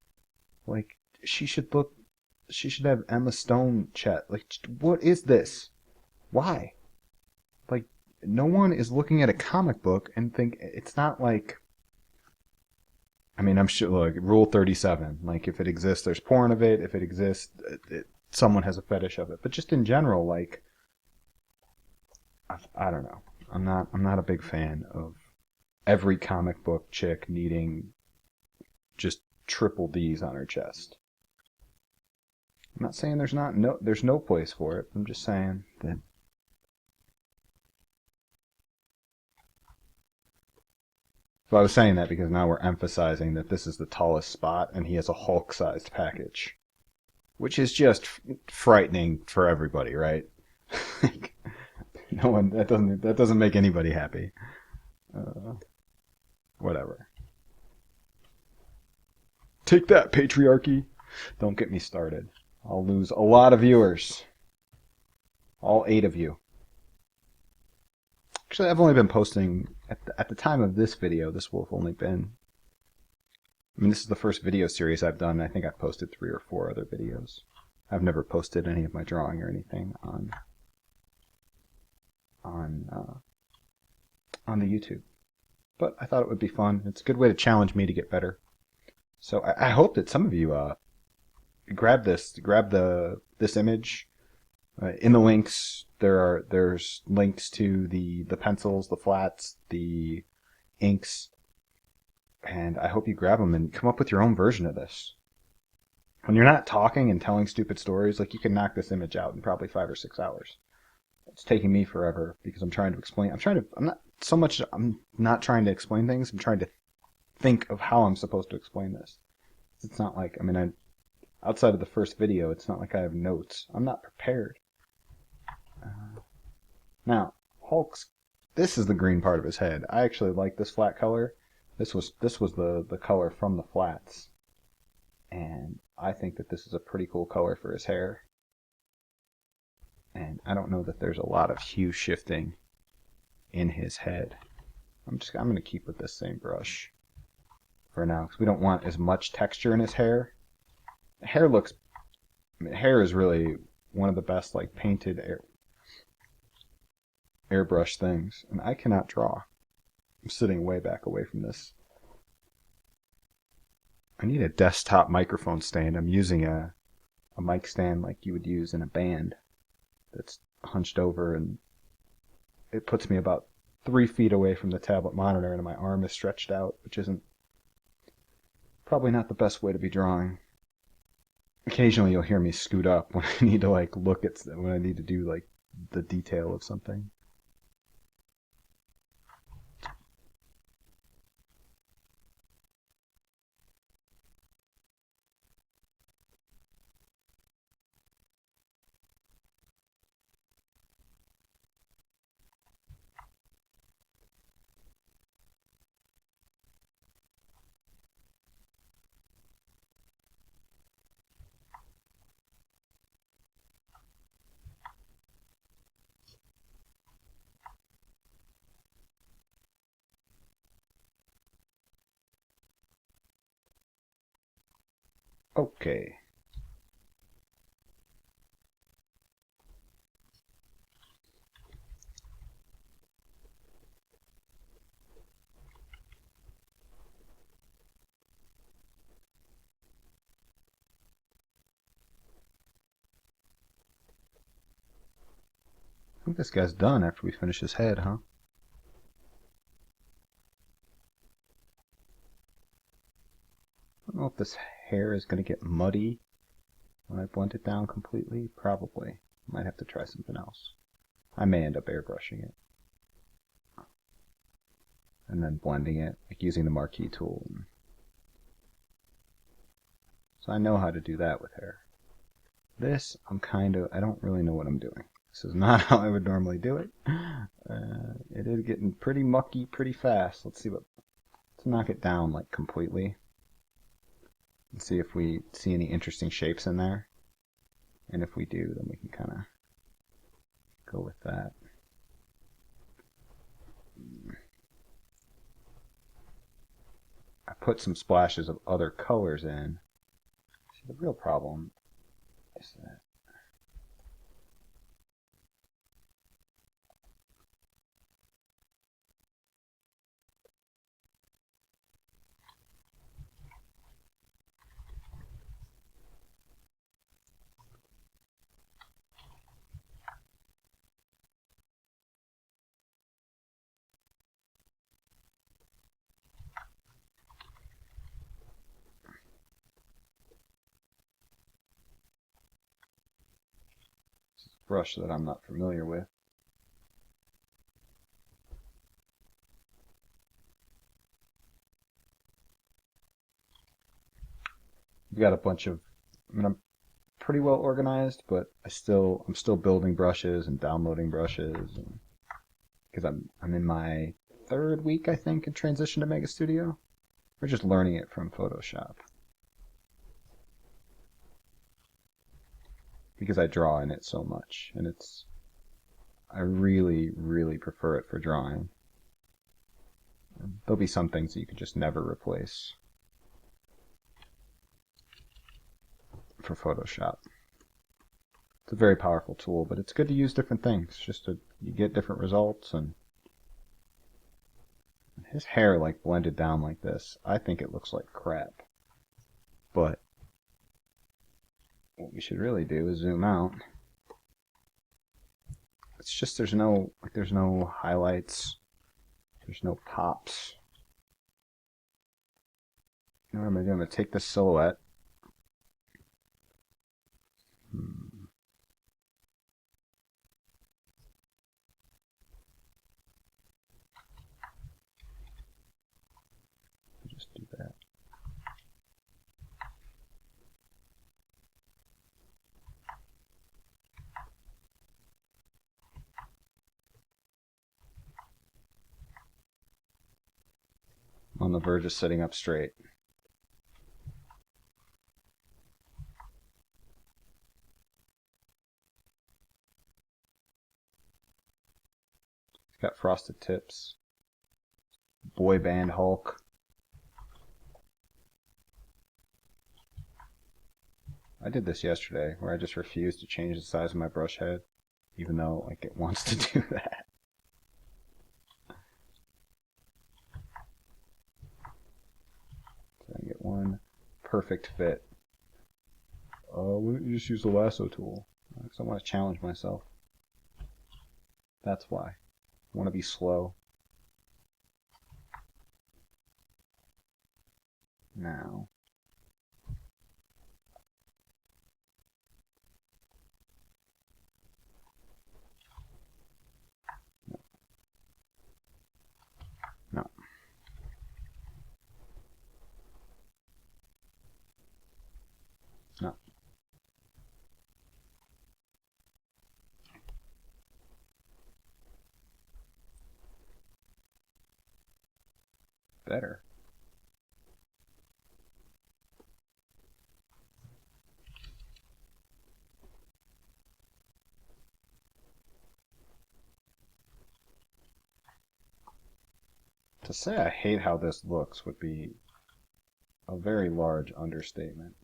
Like, she should have Emma Stone chat. Like, what is this? Why? Like, no one is looking at a comic book and think, it's not like, I mean, I'm sure, like, Rule 37, like, if it exists, there's porn of it. If it exists, someone has a fetish of it. But just in general, like, I don't know. I'm not a big fan of every comic book chick needing just triple D's on her chest. I'm not saying there's no place for it. I'm just saying that so I was saying that because now we're emphasizing that this is the tallest spot and he has a Hulk-sized package, which is just frightening for everybody, right? No one that doesn't make anybody happy. Whatever. Take that, patriarchy. Don't get me started. I'll lose a lot of viewers. All 8 of you. Actually, I've only been posting, at the time of this video, this will have only been, I mean, this is the first video series I've done. I think I've posted 3 or 4 other videos. I've never posted any of my drawing or anything on on the YouTube. But I thought it would be fun. It's a good way to challenge me to get better. So I hope that some of you grab this image. In the links, there's links to the pencils, the flats, the inks, and I hope you grab them and come up with your own version of this. When you're not talking and telling stupid stories, like, you can knock this image out in probably 5 or 6 hours. It's taking me forever because I'm trying to explain. I'm not trying to explain things. I'm trying to think of how I'm supposed to explain this. It's not like, outside of the first video, it's not like I have notes. I'm not prepared. Now, Hulk's, this is the green part of his head. I actually like this flat color. This was the color from the flats. And I think that this is a pretty cool color for his hair. And I don't know that there's a lot of hue shifting in his head. I'm going to keep with this same brush for now, because we don't want as much texture in his hair. Hair is really one of the best, like, painted airbrush things, and I cannot draw. I'm sitting way back away from this. I need a desktop microphone stand. I'm using a mic stand like you would use in a band that's hunched over, and it puts me about 3 feet away from the tablet monitor, and my arm is stretched out, which isn't probably not the best way to be drawing. Occasionally you'll hear me scoot up when I need to, like, when I need to do, like, the detail of something. Okay. I think this guy's done after we finish his head, huh? I don't know if this hair is going to get muddy when I blend it down completely. Probably. Might have to try something else. I may end up airbrushing it. And then blending it, like using the marquee tool. So I know how to do that with hair. This, I don't really know what I'm doing. This is not how I would normally do it. It is getting pretty mucky pretty fast. Let's knock it down, like, completely. And see if we see any interesting shapes in there. And if we do, then we can kind of go with that. I put some splashes of other colors in. See, the real problem is that brush that I'm not familiar with. We've got a bunch of, I'm pretty well organized, but I'm still building brushes and downloading brushes, because I'm in my 3rd week, I think, in transition to Mega Studio. We're just learning it from Photoshop. Because I draw in it so much, and I really, really prefer it for drawing. There'll be some things that you can just never replace for Photoshop. It's a very powerful tool, but it's good to use different things, just to you get different results. And his hair like blended down like this, I think it looks like crap. But what we should really do is zoom out. It's just there's no highlights, there's no pops. You know what I'm gonna do? I'm gonna take this silhouette. Just do that. I'm on the verge of sitting up straight. It's got frosted tips. Boy band Hulk. I did this yesterday, where I just refused to change the size of my brush head, even though like it wants to do that. So I get one perfect fit. Why don't you just use the lasso tool? Because I want to challenge myself. That's why. I want to be slow. Now. No. No. Better. To say I hate how this looks would be a very large understatement.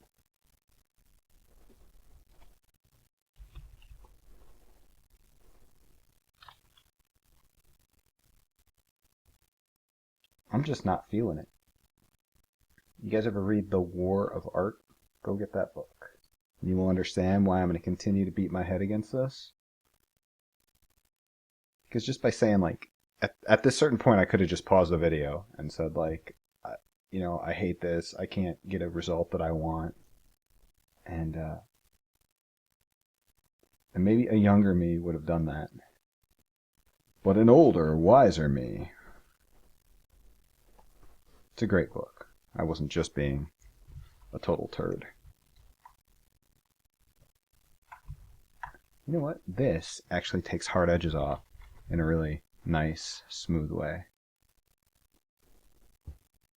I'm just not feeling it. You guys ever read The War of Art? Go get that book. You will understand why I'm going to continue to beat my head against this. Because just by saying, like, at this certain point, I could have just paused the video and said, like, you know, I hate this. I can't get a result that I want. And maybe a younger me would have done that. But an older, wiser me. It's a great book. I wasn't just being a total turd. You know what? This actually takes hard edges off in a really nice, smooth way.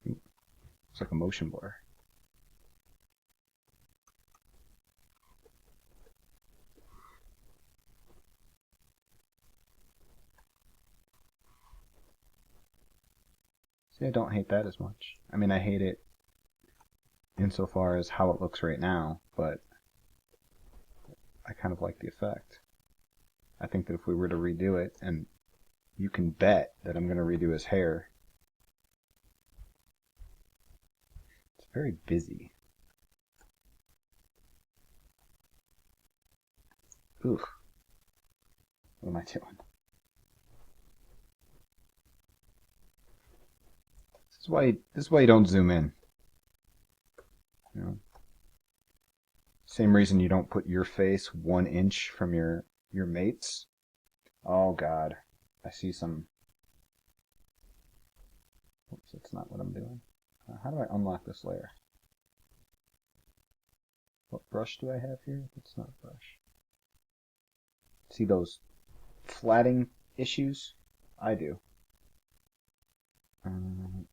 It's like a motion blur. See, I don't hate that as much. I mean, I hate it insofar as how it looks right now, but I kind of like the effect. I think that if we were to redo it, and you can bet that I'm going to redo his hair. It's very busy. Ooh. What am I doing? This is why you don't zoom in. You know? Same reason you don't put your face 1 inch from your mate's. Oh God, I see some. Oops, that's not what I'm doing. How do I unlock this layer? What brush do I have here? It's not a brush. See those flatting issues? I do.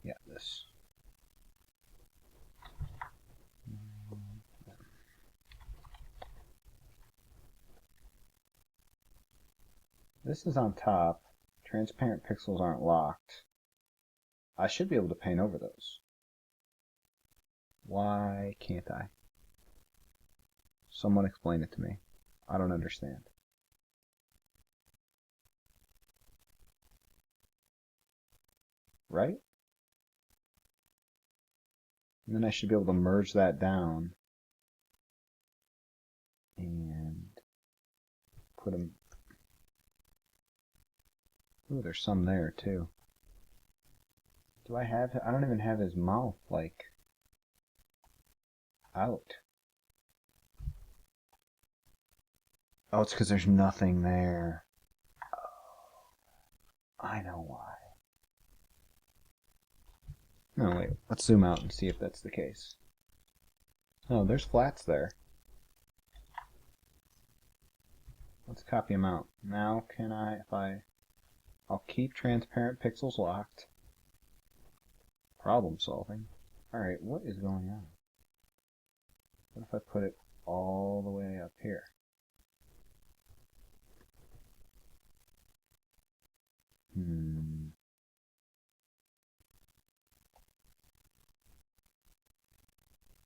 Yeah, this. This is on top. Transparent pixels aren't locked. I should be able to paint over those. Why can't I? Someone explain it to me. I don't understand. Right? And then I should be able to merge that down and put them. Ooh, there's some there too. Do I have? I don't even have his mouth like out. Oh, it's because there's nothing there. I know why. No, wait. Let's zoom out and see if that's the case. Oh, there's flats there. Let's copy them out. Now can I, I'll keep transparent pixels locked. Problem solving. Alright, what is going on? What if I put it all the way up here?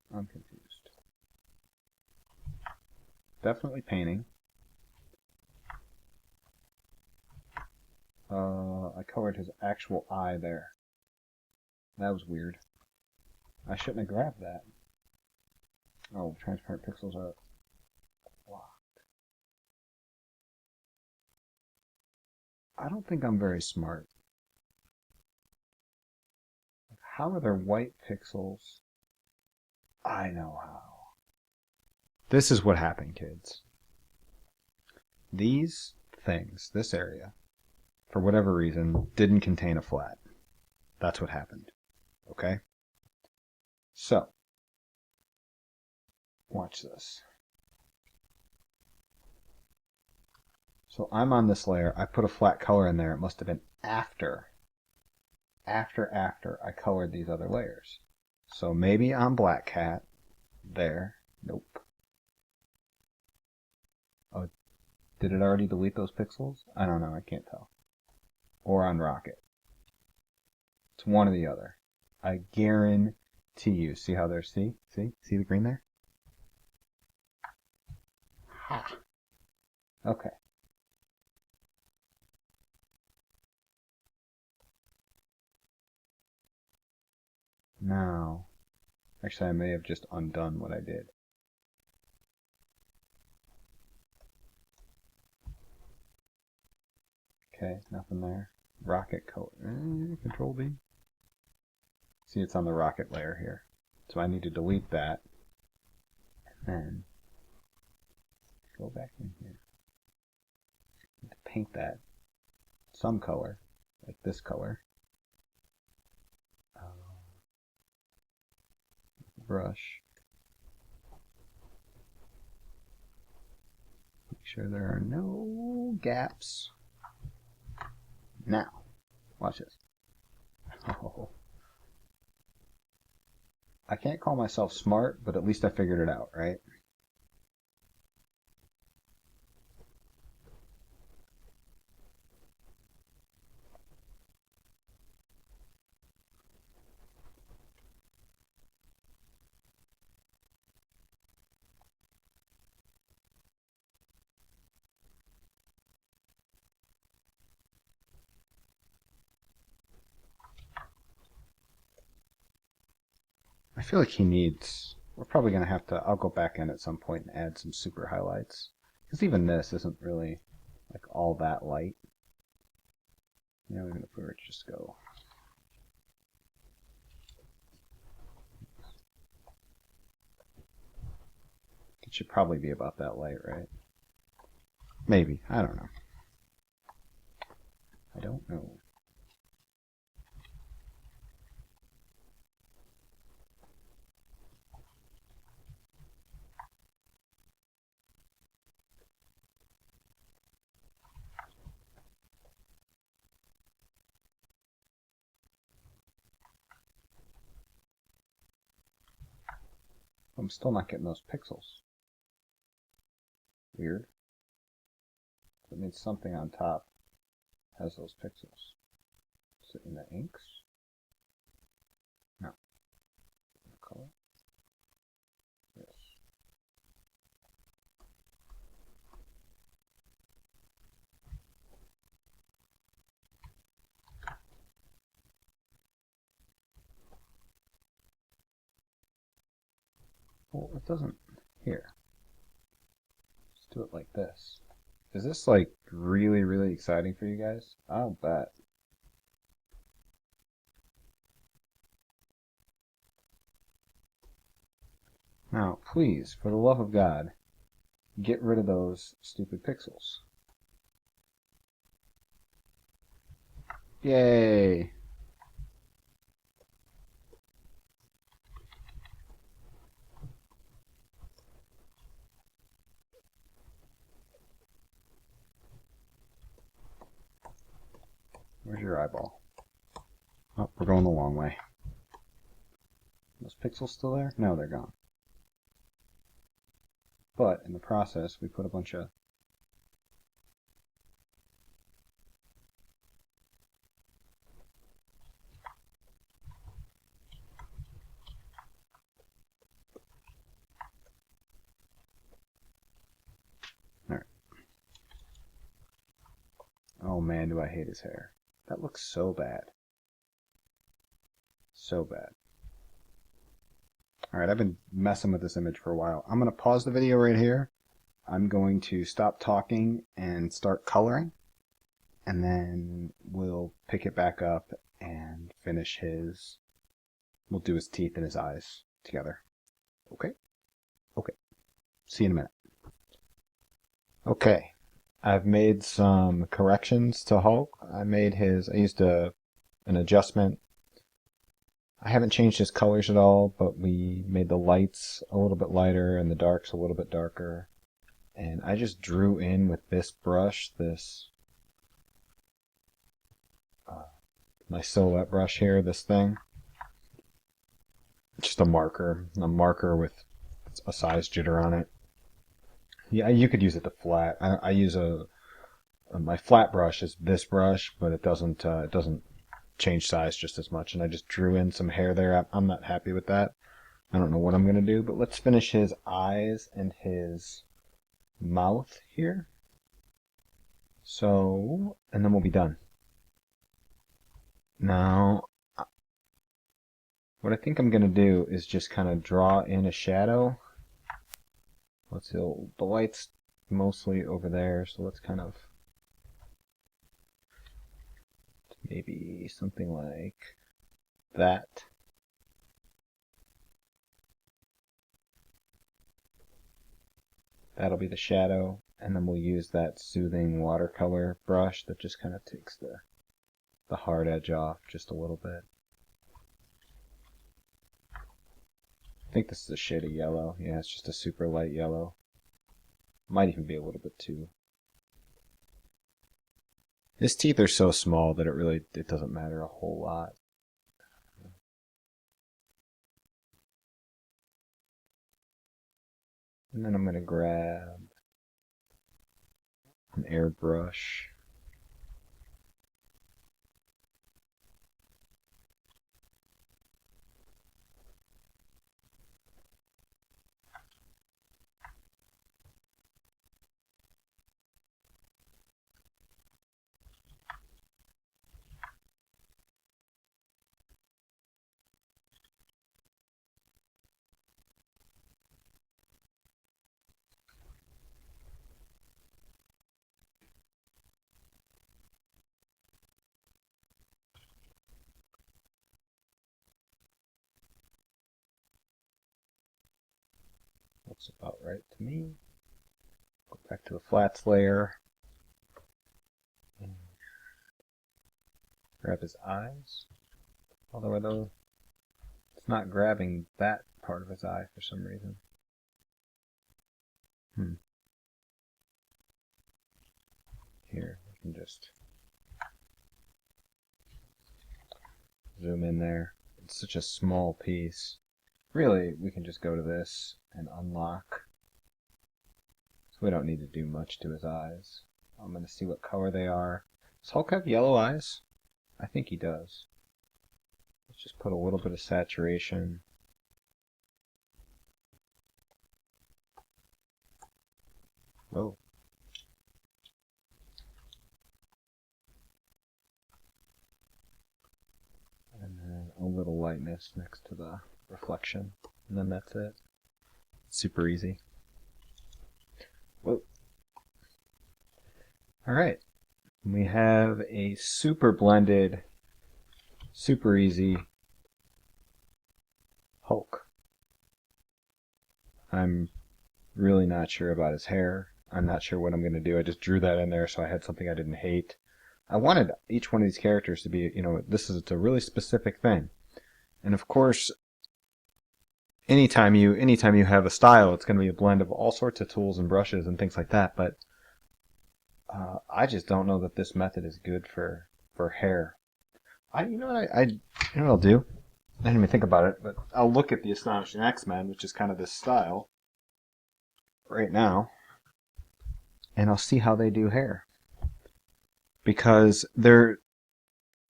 I'm confused. Definitely painting. I colored his actual eye there. That was weird. I shouldn't have grabbed that. Oh, transparent pixels are locked. I don't think I'm very smart. How are there white pixels? I know how. This is what happened, kids. These things, this area, for whatever reason, didn't contain a flat. That's what happened. Okay? So, watch this. So I'm on this layer. I put a flat color in there. It must have been after I colored these other layers. So maybe on Black Cat, there, nope. Oh, did it already delete those pixels? I don't know, I can't tell. Or on Rocket. It's one or the other. I guarantee you. See how there's, see the green there? Ha. Okay. Now, actually I may have just undone what I did. Okay, nothing there. Rocket color. Control V. See, it's on the rocket layer here. So I need to delete that. And then go back in here. To paint that some color, like this color. Brush. Make sure there are no gaps. Now, watch this. Oh. I can't call myself smart, but at least I figured it out, right? I feel like he needs... We're probably going to have to... I'll go back in at some point and add some super highlights. Because even this isn't really like all that light. You know, even if we were to just go... It should probably be about that light, right? Maybe. I don't know. I don't know. I'm still not getting those pixels. Weird. That means something on top has those pixels. Is it in the inks? No. Color? Yes. Well, it doesn't. Here. Let's do it like this. Is this like really, really exciting for you guys? I'll bet. Now, please, for the love of God, get rid of those stupid pixels. Yay! Where's your eyeball? Oh, we're going the long way. Those pixels still there? No, they're gone. But in the process, we put a bunch of Alright. Oh man, do I hate his hair. That looks so bad. So bad. Alright, I've been messing with this image for a while. I'm going to pause the video right here. I'm going to stop talking and start coloring. And then we'll pick it back up and finish his... We'll do his teeth and his eyes together. Okay? Okay. See you in a minute. Okay. I've made some corrections to Hulk. I used an adjustment. I haven't changed his colors at all, but we made the lights a little bit lighter and the darks a little bit darker. And I just drew in with this brush, my silhouette brush here, this thing. Just a marker with a size jitter on it. Yeah, you could use it to flat. I use my flat brush is this brush, but it doesn't change size just as much. And I just drew in some hair there. I'm not happy with that. I don't know what I'm gonna do, but let's finish his eyes and his mouth here. So, and then we'll be done. Now, what I think I'm gonna do is just kind of draw in a shadow. Let's see, the light's mostly over there, so let's kind of maybe something like that. That'll be the shadow, and then we'll use that soothing watercolor brush that just kind of takes the hard edge off just a little bit. I think this is a shade of yellow. Yeah, it's just a super light yellow. Might even be a little bit too. His teeth are so small that it doesn't matter a whole lot. And then I'm going to grab an airbrush. Looks about right to me. Go back to the flats layer. And grab his eyes. Although it's not grabbing that part of his eye for some reason. Here, we can just zoom in there. It's such a small piece. Really, we can just go to this and unlock. So we don't need to do much to his eyes. I'm going to see what color they are. Does Hulk have yellow eyes? I think he does. Let's just put a little bit of saturation. Whoa. And then a little lightness next to the reflection. And then that's it. Super easy. Whoa. All right. We have a super blended, super easy Hulk. I'm really not sure about his hair. I'm not sure what I'm going to do. I just drew that in there so I had something I didn't hate. I wanted each one of these characters to be, this is a really specific thing. And of course, anytime you have a style, it's going to be a blend of all sorts of tools and brushes and things like that. But I just don't know that this method is good for hair. You know what you know what I'll do? I didn't even think about it, but I'll look at the Astonishing X-Men, which is kind of this style right now, and I'll see how they do hair. Because there's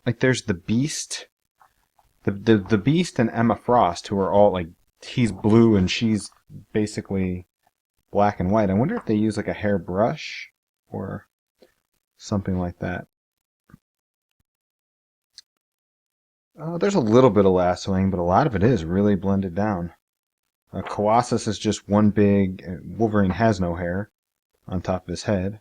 the Beast, the Beast and Emma Frost, who are all like, he's blue and she's basically black and white. I wonder if they use like a hair brush or something like that. There's a little bit of lassoing, but a lot of it is really blended down. Colossus is just one big. Wolverine has no hair on top of his head.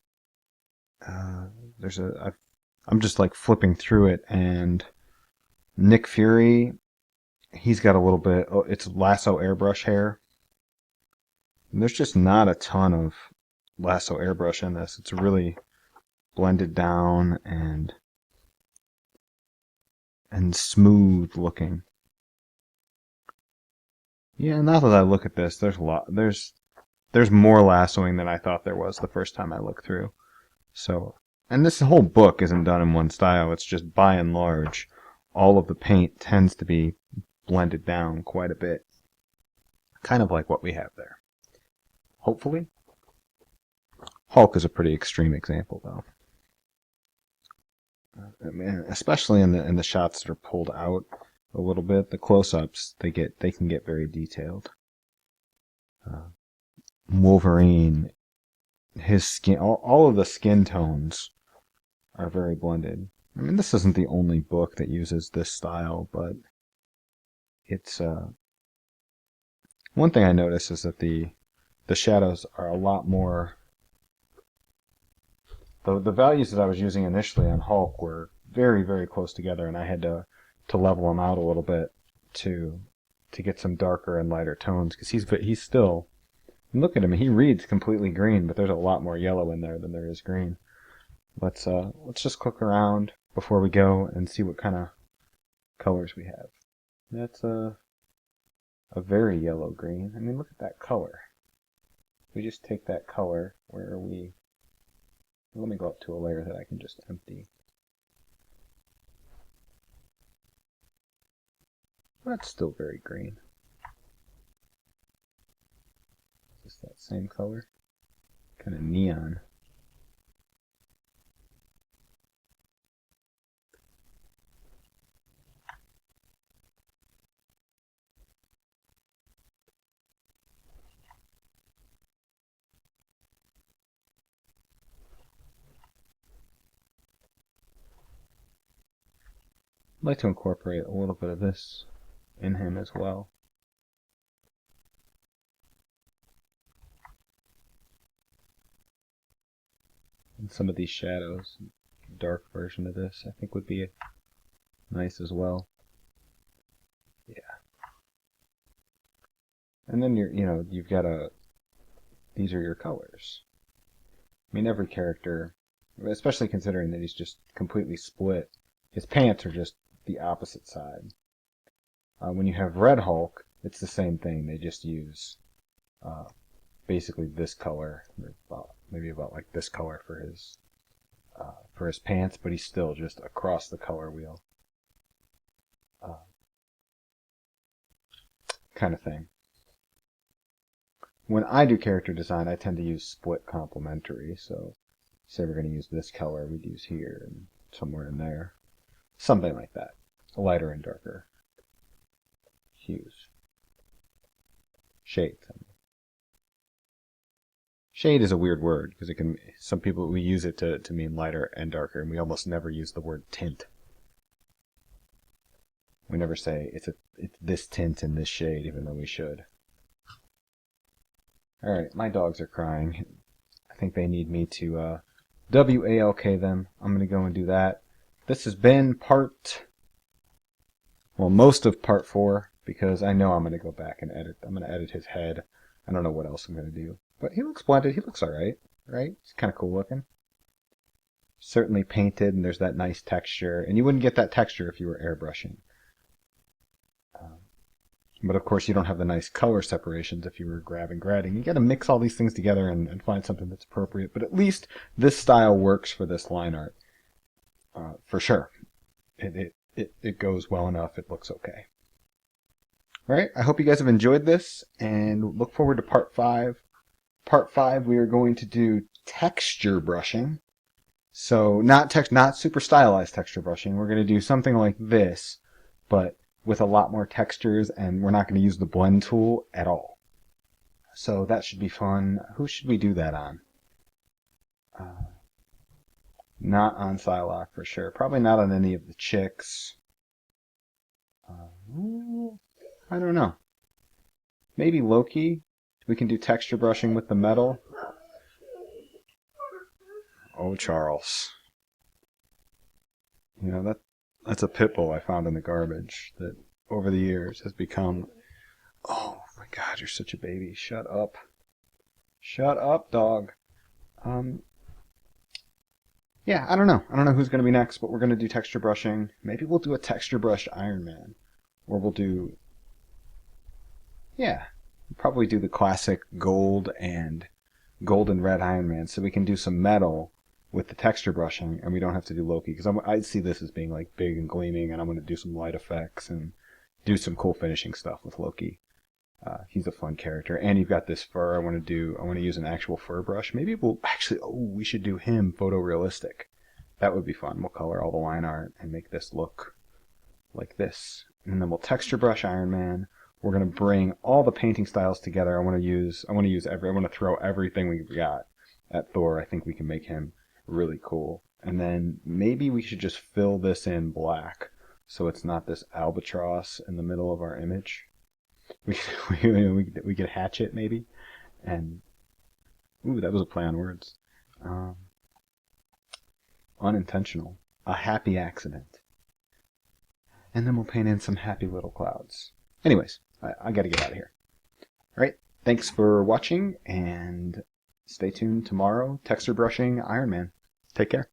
There's I'm just like flipping through it, and Nick Fury, he's got a little bit. Oh, it's lasso airbrush hair. And there's just not a ton of lasso airbrush in this. It's really blended down and smooth looking. Yeah, now that I look at this, there's more lassoing than I thought there was the first time I looked through. So, and this whole book isn't done in one style. It's just by and large, all of the paint tends to be blended down quite a bit. Kind of like what we have there. Hopefully. Hulk is a pretty extreme example, though. I mean, especially in the shots that are pulled out a little bit, the close-ups they can get very detailed. Wolverine, his skin, all of the skin tones are very blended. I mean, this isn't the only book that uses this style, but it's one thing I notice is that the shadows are a lot more. The values that I was using initially on Hulk were very, very close together, and I had to level them out a little bit to get some darker and lighter tones, because he's still, look at him, he reads completely green, but there's a lot more yellow in there than there is green. Let's just click around before we go and see what kind of colors we have. That's a very yellow green. I mean, look at that color. We just take that color where we. Let me go up to a layer that I can just empty. That's still very green. Just that same color. Kind of neon. I'd like to incorporate a little bit of this in him as well. And some of these shadows, dark version of this, I think would be nice as well. Yeah. And then you've got these are your colors. I mean, every character, especially considering that he's just completely split, his pants are just the opposite side. When you have Red Hulk, it's the same thing. They just use basically this color, maybe about like this color for his pants, but he's still just across the color wheel, kind of thing. When I do character design, I tend to use split complementary. So, say we're going to use this color, we'd use here and somewhere in there, something like that, lighter and darker hues, shades. Shade is a weird word because some people we use it to mean lighter and darker, and we almost never use the word tint. We never say it's this tint and this shade, even though we should. Alright, my dogs are crying. I think they need me to WALK them. I'm going to go and do that. This has been most of part 4, because I know I'm going to go back and edit. I'm going to edit his head. I don't know what else I'm going to do. But he looks blended. He looks alright, right? He's kind of cool looking. Certainly painted, and there's that nice texture. And you wouldn't get that texture if you were airbrushing. But of course, you don't have the nice color separations if you were grabbing. You got to mix all these things together and find something that's appropriate. But at least this style works for this line art. For sure. It goes well enough. It looks okay. All right. I hope you guys have enjoyed this and look forward to part 5. Part 5, we are going to do texture brushing. So not super stylized texture brushing. We're going to do something like this, but with a lot more textures, and we're not going to use the blend tool at all. So that should be fun. Who should we do that on? Not on Psylocke for sure. Probably not on any of the chicks. I don't know. Maybe Loki. We can do texture brushing with the metal. Oh, Charles. You know, that's a pit bull I found in the garbage that over the years has become... Oh my God, you're such a baby. Shut up. Shut up, dog. Yeah, I don't know. I don't know who's going to be next, but we're going to do texture brushing. Maybe we'll do a texture brush Iron Man. Or we'll do... Yeah, we'll probably do the classic gold and red Iron Man, so we can do some metal with the texture brushing, and we don't have to do Loki, because I see this as being like big and gleaming, and I'm going to do some light effects and do some cool finishing stuff with Loki. He's a fun character, and you've got this fur. I want to use an actual fur brush. Maybe we'll actually, we should do him photorealistic. That would be fun. We'll color all the line art and make this look like this, and then we'll texture brush Iron Man. We're going to bring all the painting styles together. I want to throw everything we've got at Thor. I think we can make him really cool. And then maybe we should just fill this in black so it's not this albatross in the middle of our image. We could hatch it maybe. And ooh, that was a play on words. Unintentional. A happy accident. And then we'll paint in some happy little clouds. Anyways, I got to get out of here. All right, thanks for watching, and stay tuned tomorrow. Texture brushing Iron Man. Take care.